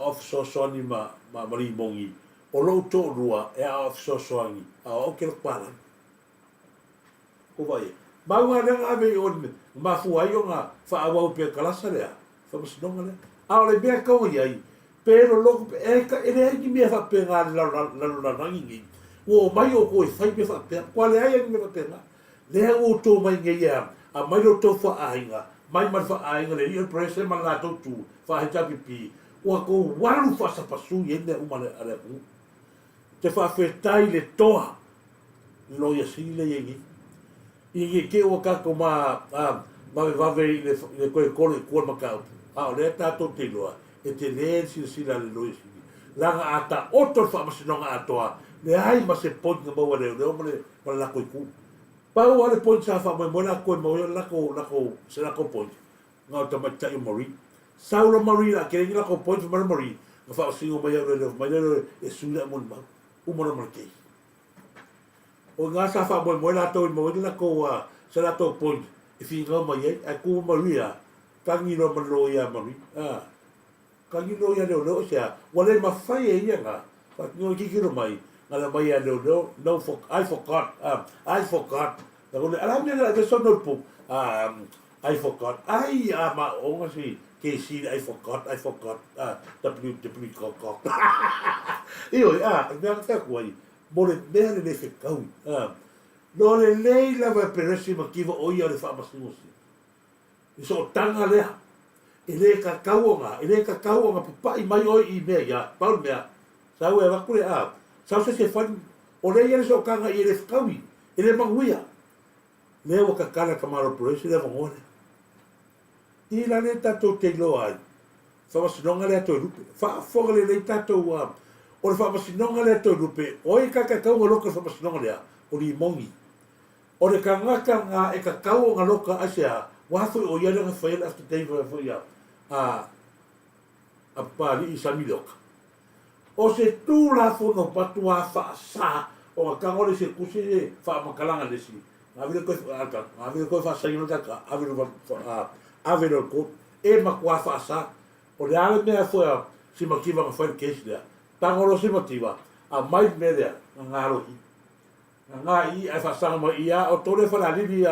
of soani ma mari mongi o lo to rua e a of soani a o ke pala ko vai ma wa nga ave on ma fu ai nga fa awa pe kalasa le fa mas no ngale a le be ka o ai pero lo e ka ele ki me fa pe nga la rangi o mai o ko fai pe fa pe quale ai me fa pe na le o to mai nge ya a mai lo to fa ainga mai ma fa ainga le i prese ma la to tu fa ha pipi o ko walu fa sa pasu yende o male ale te fa fetai le toa lo ya si le yengi i ke o ka ko ma va ve le ko ma ka a le ta to te loa e te le si la le lo si la ata otro fa ma no atoa le ai ma se pon nga mo le male ma la ko ku pa o le pon sa fa mo la ko mo la ko se la ko pon nga ta ma ta mori Saula Maria ke ngi la ko pon ma mori nga fa si o mai le e sula mo ma o mo ma ke o nga sa fa mo la to mo la ko se la to pon e fi nga mai e ku Maria ka ngi no ma lo ya mari ka ngi lo ya lo sia wale ma fa e nga fa no ki ki mai ngala mai ya no for I forgot da ko ala me la so no pu I forgot ai ma o nga si ke si I forgot w ko io me ta ko ai mo le bene le fe kau no le lei la va per si ma ki o ia le fa ma si so tanga le ele ka kauanga pa i mai o i me ya pa me sa we va kule sa se fan o le ia so kanga i le kawi ele manguia le o ka kala kamaro pro si le vongone i la le tato te lo ai fa ma sinonga le to lupe fa fo le tato o le fa ma sinonga le to lupe o i ka kauanga lo ka fa ma sinonga le o li mongi o le kangaka nga e ka kauanga lo ka asia wa fu o ia le fa after day for ya a pali i samiloka o se tu la fu no patua fa sa o ka ngole se kusi fa makalanga le si avile ko fa sa ino ka avile ko e ma kwa fa sa o le ale me fu si ma kiva nga fa ke si da tangolo si motiva a mai me da ngaro nga i fa sa ma ia o tole fa la li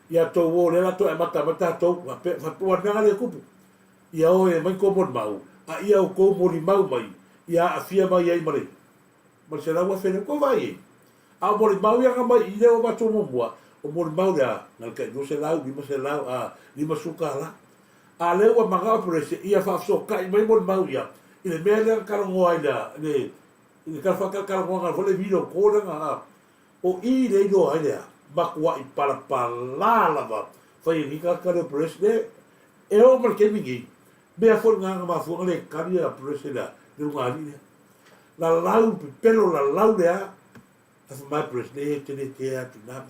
ia to wo le la to e mata to fa tu na le kupu ia o e mai ko mon mau a ia o ko mo mau mai ia a fia mai ai mare ma se la wa fe ko vai a mo mau ia mai i le o ba to mo o mo mau ya na ke no se la ni ma suka la a le wa manga por ese ia fa so kai mai mo mau ia i le me le ka ngo ai da le i ka fa ka ngo ga le video ko la o i le do ai da makua i para lava fai ni ka preside e o mar ke mingi be a for nga ma fu le karia presida de ngari la lau pelo la lau de a ma preside te a tu na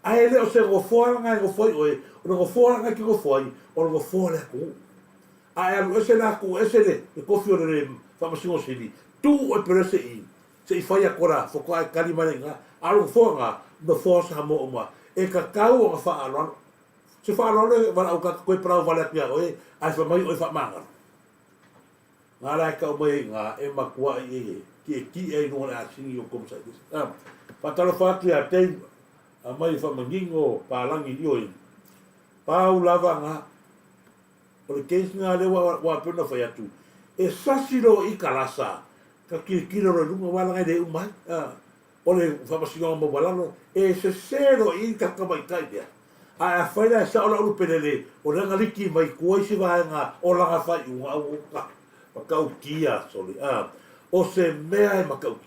a ele o se go fora nga go foi o go fora nga ki go foi o go fora ko a e o se la ko ese le ko fiore le fa ma singo sili tu o preside se i fai akora fo ko ai kali marenga alo fora no força mo uma e ka kau o fa alon se fa alon va o ka ko pra o vale pia oi ai fa mai o fa manga ngala ka o mai nga e ma kwa e ki e no la singi o kom sa dis pa talo fa ki a te a mai fa mangingo pa langi oi pa u lava nga o le kes nga le wa pena fa tu e sasilo i kalasa ka ki lo lunga wala nga de umai o le whamasinga mo walano e se sero i ka kamai kai dia a whaina sa ola ulu pelele o ranga liki mai kuai si vaenga o langa whai unga au ka makau kia soli o se mea e makau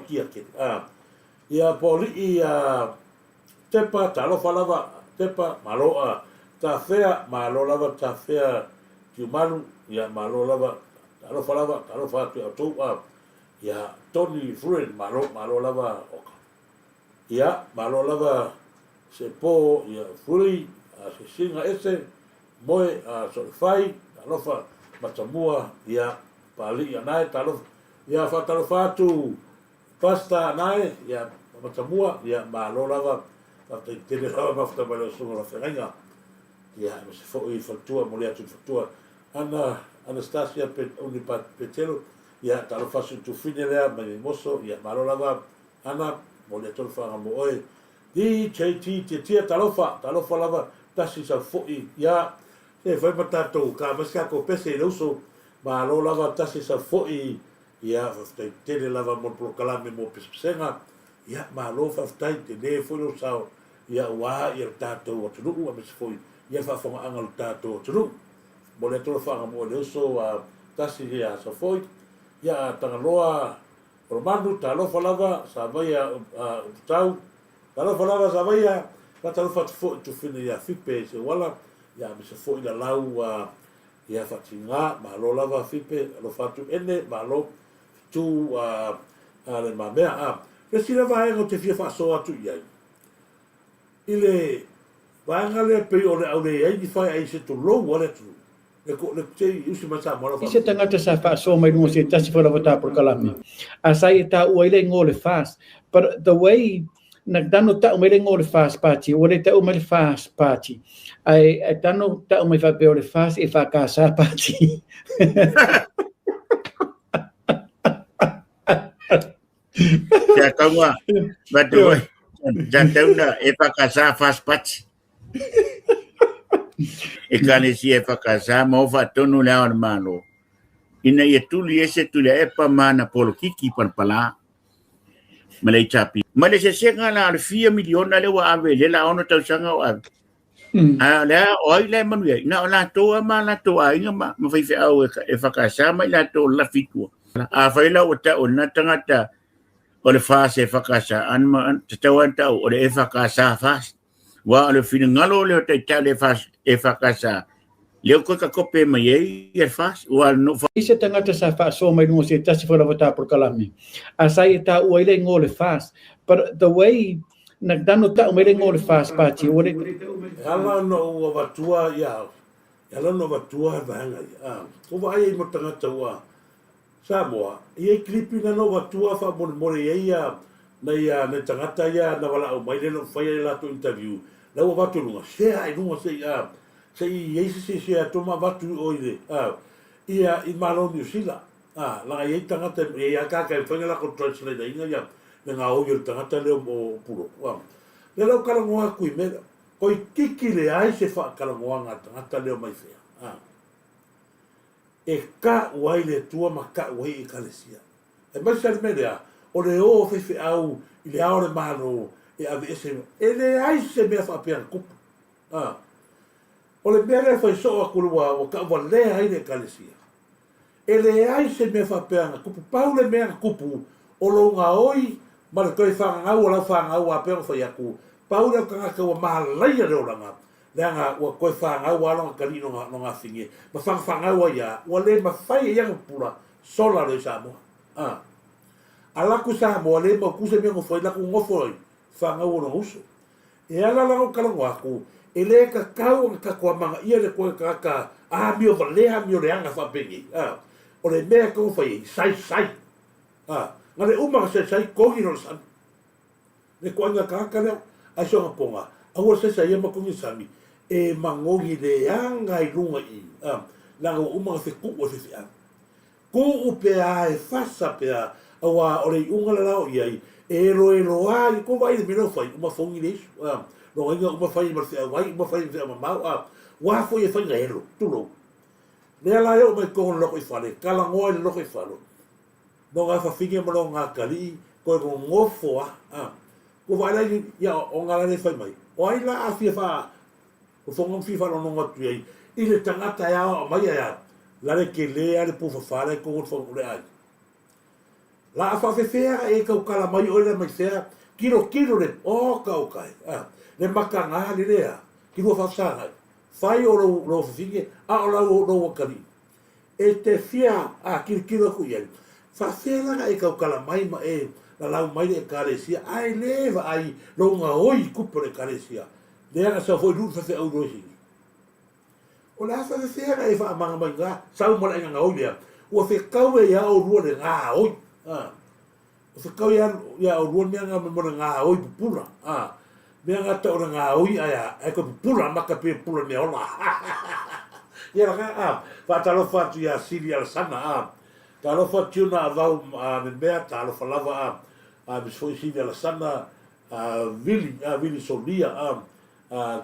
kia kene ia poli i tepa talo whalava tepa malo ta whea malo lava ta whea tiumalu ia malo lava talo whalava talo whatu atu ia Tony Friend malo lava oka ia malo lava se po ia furi se singa ese moe so fai alofa matamua ia pali ia nai talo ia fa talo fatu pasta nai ia matamua ia malo lava te lava bafta balo sunga la fenga ia me se fo I fatua mo le atu fatua ana Anastasia uni petelo ia talo fasu tu fine lea mai moso ia malo lava ana mo le tolo fa mo oe di tia talofa lava tasi sa foi ia e foi matato ka maska ko pese lo so malo lava tasi sa foi ia fa tele lava mo pro kalame mo pesenga ia malo fa tai te le foi lo sa ia wa ia tato o tu a me foi ia fa fa angal tato tu mo le tolo fa mo le so tasi ia sa foi ia tangaloa romanu talofa lava sa vai tau talofa lava sa vai ka talofa tu fine ia fipe se wala ia me se foi la lau ia fatinga ma lo lava fipe lo fatu ene ma lo tu ale ma mea ke si lava e te fia fa so atu ia ile vanga le pe o le au le ai di fai ai se tu lo wala tu le ko le te usi ma sa mo Ise tangata sa fa so mai no se tasi fora vota por kalami. Asai ta uile ngole fast, but the way nagdano ta umele ngole fast party, ole ta umele fast party. Ai tano ta umele fa pe ole fast e fa casa party. Ya kamu betul. Jantau e fa casa fast party. E kane si e whakasa mo whatonu leo ar malo. Ina ia tuli ese tuli e pa mana polo kiki pan pala. Malay chapi. Malay se nga la ar 4 miliona le wa ave le la ono tau sanga o ave. Lea oi le manuia. Ina o la toa ma la toa inga ma whaife au e whakasa mai la toa la fitua. A whaila o ta o na tangata o le whaase e whakasa. Anma tatawan tau o le e whakasa fast. Wa le fina ngalo le te tale fas e fakasa le ko ka kope mai e fas wa no Ise tangata sa fa so mai no se tasi fora vota por kalami. Asai ta uile ngole fast, but the way nagdano ta umele ngole fast party ole ala no vatua ia ala no vatua vanga ko vai mo tangata wa Samoa ia klipi na no vatua fa mo ia na tangata ia na wala o mai le no fai la to interview la o vatu lunga se ai lunga se ia se toma vatu o ia I malo New Zealand la ia tangata ia ka fai la ko translate inga ia nga o yo tangata le o puro le lo kala ngoa kui me ko kiki le ai se fa kala ngoa nga tangata le mai fe e ka wai le tua ma ka wai I kalesia e mai sa me le o le o fe au I le aore malo e ave ese e le ai se me fa pe kupu o le mea le fai so a kulua o ka wa le ai le kalesia e le ai se me fa pe kupu pau le mea kupu o lo nga oi ma le koe whangau o lau whangau a peo fai aku pau le kanga ka wa mahalai a leo langa le anga wa koe whangau a longa kalino no ngā whinge ma whangau a ia wa le ma whai e yang pura sola le Samoa alaku Samoa le ma kuse mea ngofoi laku ngofoi whangau o no uso e ala lango kalango aku e le ka kau ka kua manga ia le koe kaka mio valea mio le anga whapengi o le mea ka ngofoi sai ngale umanga sai kongi no san le ko anga kaka le ai so ponga aua sai ma kongi sami e mangogi le anga I lunga I la umanga se ku o se ko upe ai fasa pe awa ore unga la lao ia e lo ai ko vai me no fai uma fongi le no inga uma fai ma se vai uma fai se ma wa foi e fai ngelo tulo le la yo me ko lo ko fale kala ngoi lo ko falo no ga fa finge mo nga kali ko ngofo ko vai la ya o nga le fai mai o ai la afia fa o fonga fifa no ngatu ai ile tangata ya mai ya la le ke le ale pu fa fale ko fo le ai la fa fe fea e ka kala mai o le mai fea kilo le o ka o kai le makanga le lea kilo fa sa fai o lo finge o la o kali e te fia kilo ku ye fa fea la e ka kala mai ma e la lau mai e kalesia ai leva ai lo nga oi ku por kalesia le nga sa foi lu fa fe au rosi o la fa fea e fa manga manga sa mo la nga oi o fe kau e ya o ru le nga oi o fe kau ya o ru me nga mo nga oi pupula Mea ngata ora ngā ui aia, e ko pula maka pe pula ne ona. Ia ranga whaatalofa atu ia siri ala sana talofa atu na avau me mea talofa lava misfoi siri ala sana vili solia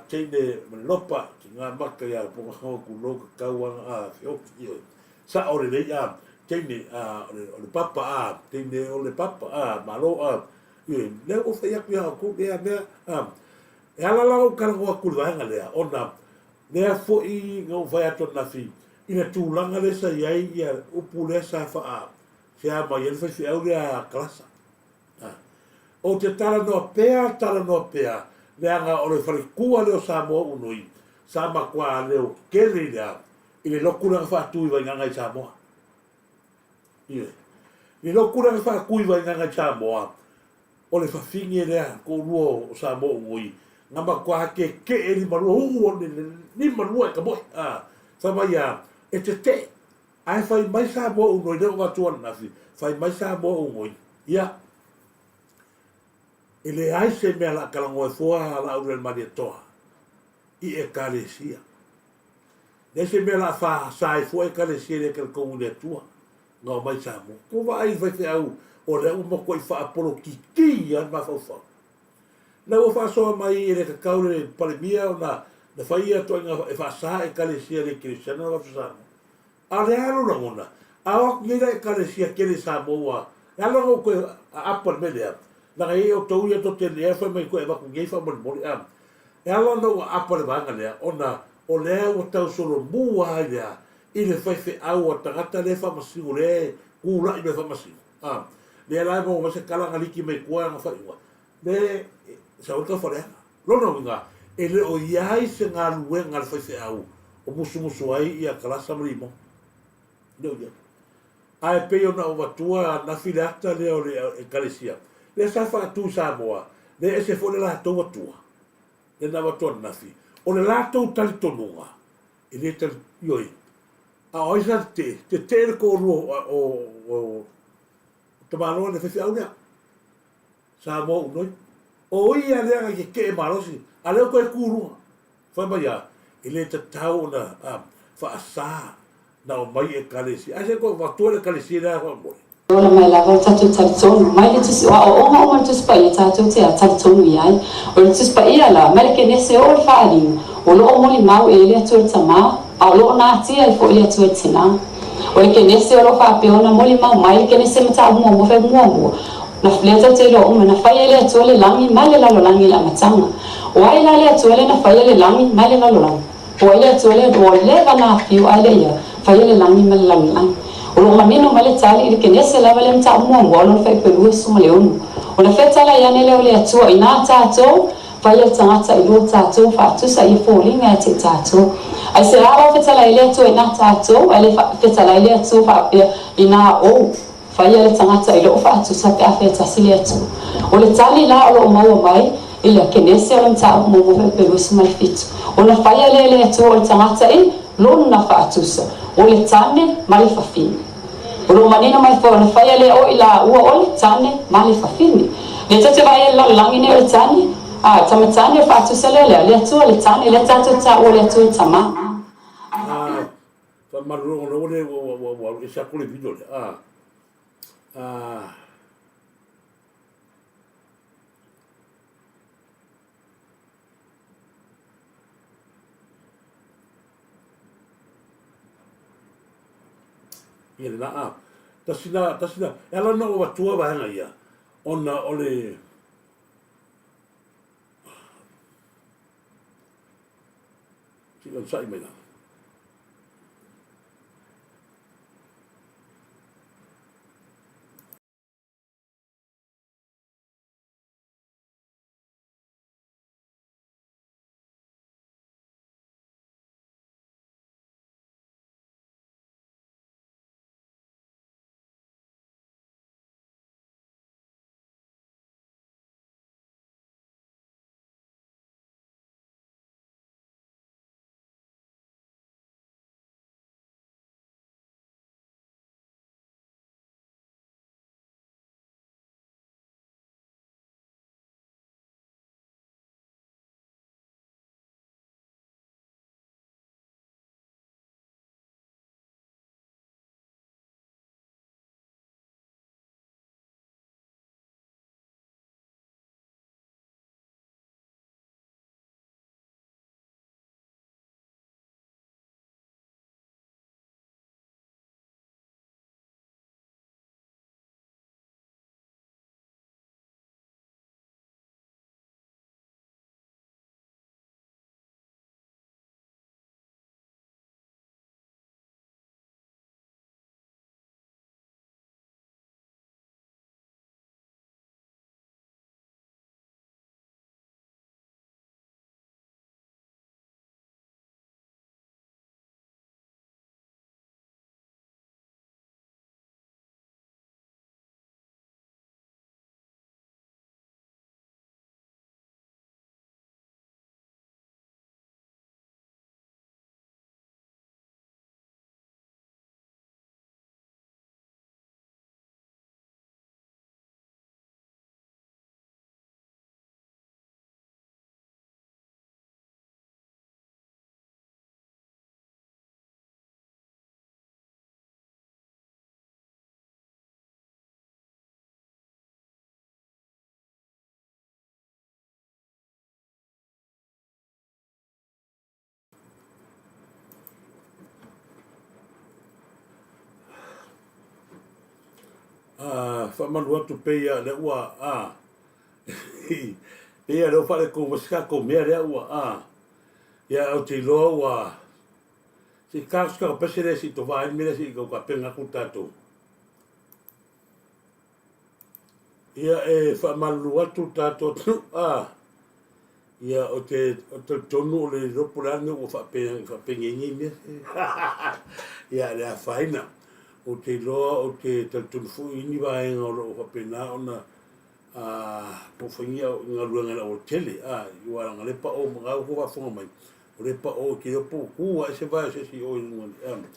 teine manopa ki ngā maka ia pokahau kuloka kauanga whioki ioi. Sa ore rei teine ole papa teine ole papa malo ioi. Leo o whaiaku ia ko lea mea e ala lau karangoa kuluanga lea ona lea fo'i ngau vai ato nafi ina tūlanga le sa iai ia upu le sa fa'a sea mai ele fai au lea klasa o te tala noa pea leanga o le whalikua leo Samoa unui sa makua leo kere lea i le lokura whātui vai ngangai Samoa ie i lokura whākui vai ngangai Samoa o le whawhingi lea ko ruo o Samoa unui ngama kwa ke ni malu ni malu e ka boy sama ya e te ai fai mai sa mo uno de wa tuan na fi fai mai sa mo uno ya ele ai se me la kala ngo fo la ur ma de to I e kalesia de se me la fa sa fo e kalesia de kel ko de tua no mai sa mo ko va ai vai te au o le mo ko fa apolo ki ya ma fa na o fa so mai e ka kaure palemia na fai to nga e fa sa e kalesia de cristiano va fa a le alo na ona a o mira e kalesia ke le Samoa ya lo ko a por media na e o to ia to te le fa mai ko e va ku ngai fa mo ya lo no a por va nga ona o le o tau solo bua ia i le fai fe au o tangata le fa masiu le ku la i le fa masiu le la mo se kala ngaliki mai ko nga fa le sa o ka fore lo no nga ele o iai se nga lue nga fa se au o musu ai ia klasa mrimo do ya ai pe ona o vatua na filata le o le kalesia le sa fa tu Samoa le se fo le la to vatua le na vatua na fi o le la to tal tonunga ele tal yoi a o isa te ko o tomalo le fe au ya Samoa noi o ia lea ke marosi a leo koe kūrua whai mai ele te tau na whaasa na o mai e kalesi a se koe watua le kalesi lea wha moi Ola mai lava tatu talitonu mai le tusi o o tusi pa ia tatu te talitonu iai o le tusi pa ia la mai ke nese o le whaari o lo o moli mau e le atu tama a lo na tia i fo i atu tina o le ke nese o lo whaapeona moli mau mai ke nese mata mua mo whai mua na fleta te lo uma na fai ele atu le langi male la lo langi la matanga o ai la le atu le na fai ele langi male la lo langi o ele atu le o le vana fiu ai le ia fai ele langi male la lo langi o lo mamino male tali ile kenese la vale mta mo ngolo fai pelu su male onu o na feta la ya nele le atu ina tato fai ele tangata ilo tato fa tu sa i fo linga te tato ai se la feta la ile atu ina tato ale feta la ile atu fa ina o fai le tangata ilo fa tu sa te afeta sile atu o le tali la o lo mau mai ile kenese o mta mo mo pelu su male fitu o na fai le atu o tangata i lo na fa tu sa o le tane male fafini o lo manina mai fa na fai le o ila ua o le tane male fafini le tate vai la langi ne o tane tama tane fa tu sa le tu le tane le tatu ta o le tu tama fa marro no le sa ko le video ia na tasina ela no wa tua va nga ia ona ole si on sai me na whamalu atu peia le ua, peia leo whale ko maskako mea le ua, ia au te loa ua, si kāuska o pese le si to vai mele si ka penga ku tātou. Ia whamalu atu tātou tu, ia o te tonu o le ropurane o whapengengi mea. Ia le a whaina. O te loa o te tunu ini waenga o lo whapena o na po whaingia o ngā ruangana o tele. I waranga lepa o mga o wafonga mai. O lepa o ki ropo kua e se vai se si o inungani.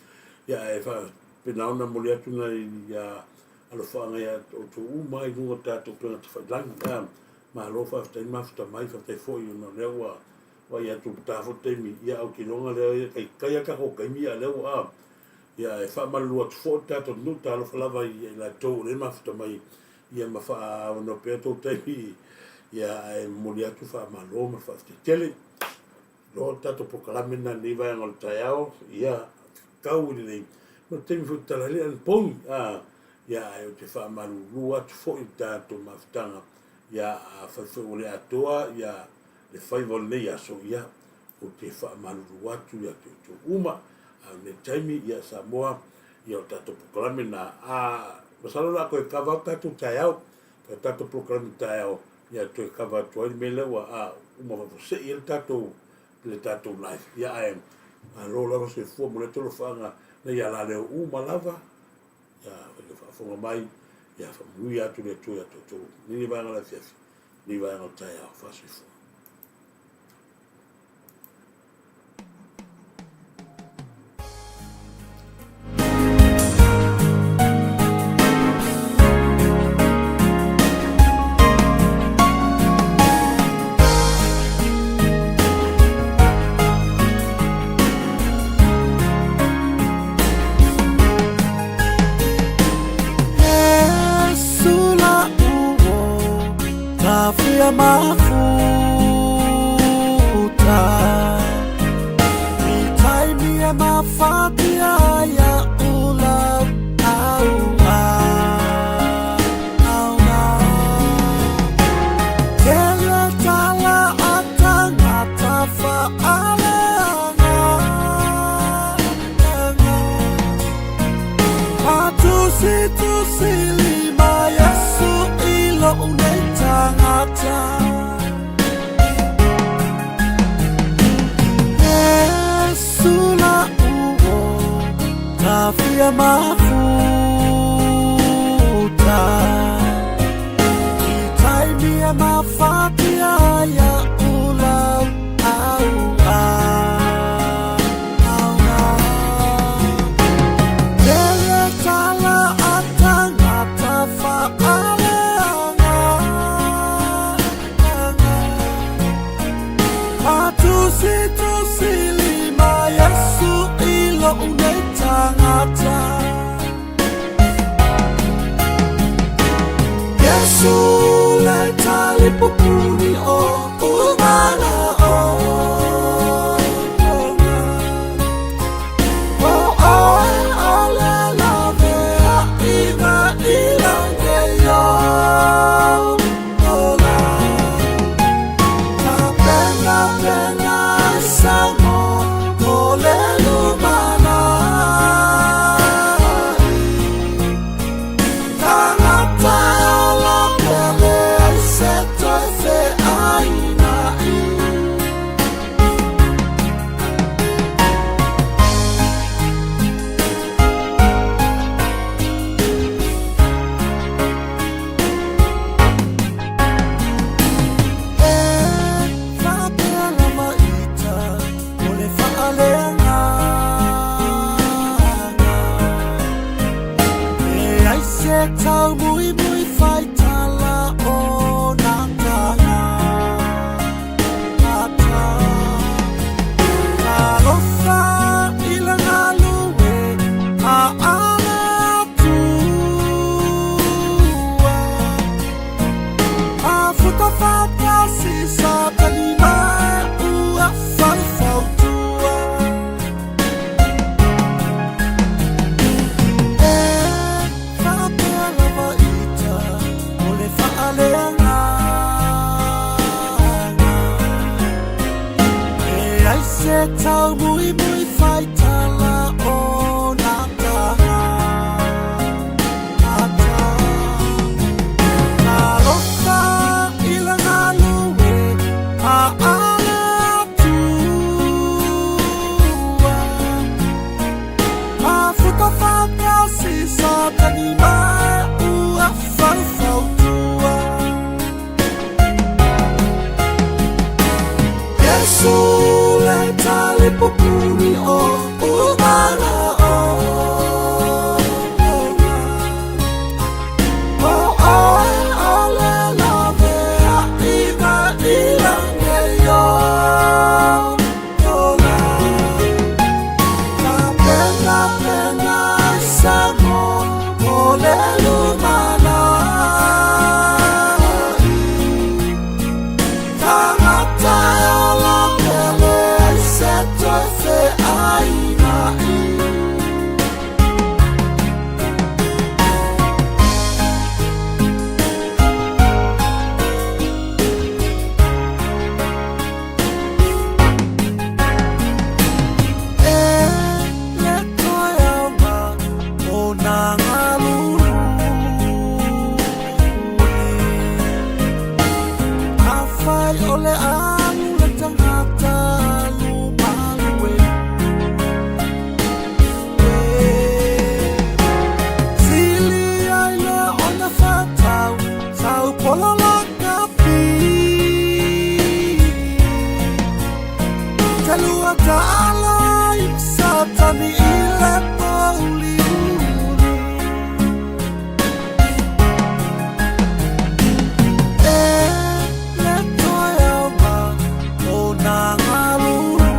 Ia e whapena o na mole atu na ia alo whaanga ia o tu umai nunga tātou pēnga te whailangi. Ma lo whaftai mafta mai whaftai fo i una lewa wa ia tu tāwho teimi ia au ki longa lewa kai aka ho kai mia lewa ia e whamalu atu fo tātou nu tālo whalawa i la tau le mafta mai ia ma wha no pēr tau teimi ia e moli atu whamalo ma whaftai tele lo tātou pokalamena ni vai angol taiao ia kau ni nei no teimi fu talale an pongi ia e o te whamalu lu atu fo i tātou maftanga ia whaiwhai o le atoa, ia le whaiwa nei aso ia, o te whaamaluru atu ia te utu uma, ne taimi ia Samoa, ia o tato proklame na masalo la koe kawa tato tai au, ka tato proklame tai au, ia toe kawa tuai me lewa uma wawose i le tato life, ia ae, lo lava se fua mo le tolo whaanga, na ia la leo uma lava, ia whafonga mai, ia whamui atu le tui atu tu. Nini vanga la fiafi, ni vanga o tai au whasifu. ai se tau mui mui fai tala o nā taha Nā loka ila ngā lue a ale atua A fuka whakau si sa tani mai ua whau tua Yesu le tali popuni o uana o le lave a iwa ilange yo Na pena pena samo o le lumana Tangata o la pele se to se aina le toi ama o na ngalulu Afai ole alu le tangata lumalue Sili ai le ona whatau Sau pola laka pi Te lua ta ala i satani i le pauli le toi ama o nā ngalulu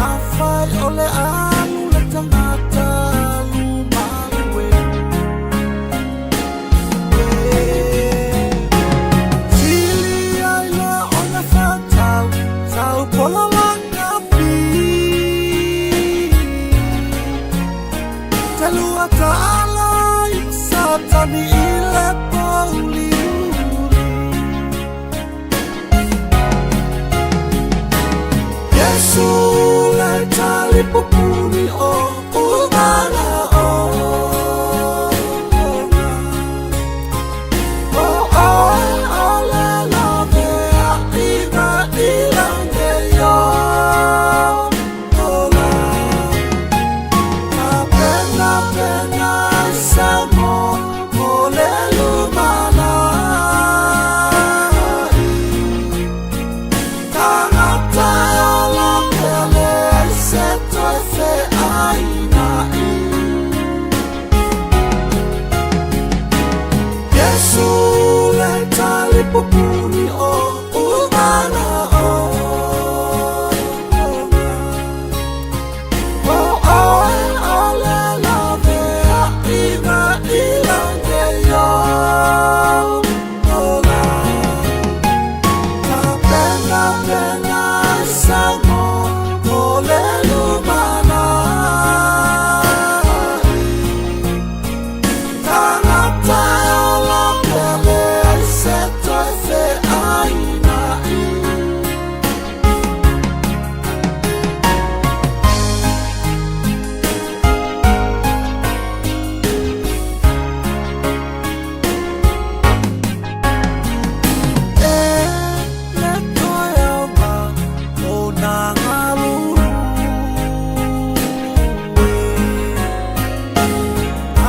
Awhai ole alu le tangata lumalue Sili ai le ona whatau Sau pola laka pi Te lua ta ala i satani i le pauli Yesu le tali popuni o uana o le lave a iwa ilange yo Na pena pena samo o le lumana Tangata o la pele se to se aina Yesu le tali popuni o uana o le lave a iwa ilange yo Na pena pena samo o le lumana Tangata o la pele se to se aina le toi ama o nā ngalulu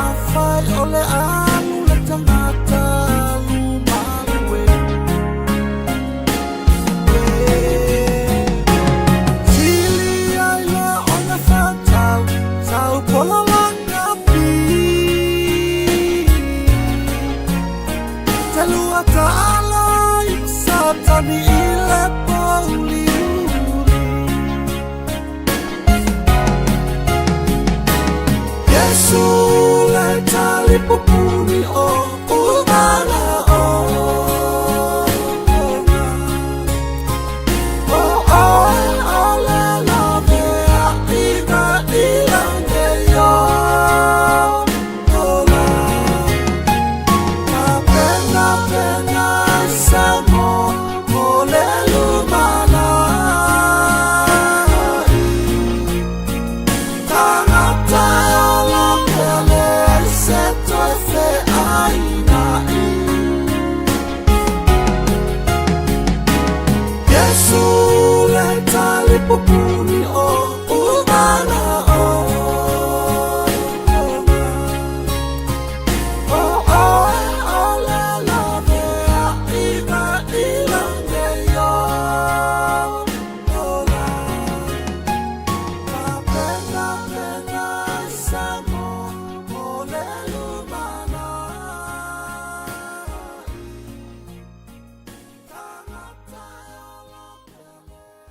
Awhai ole alu le tangata lumalue Sili ai le ona whatau Sau pola laka pi Te lua ta ala i satani i le pauli Yesu le tali popuni o uana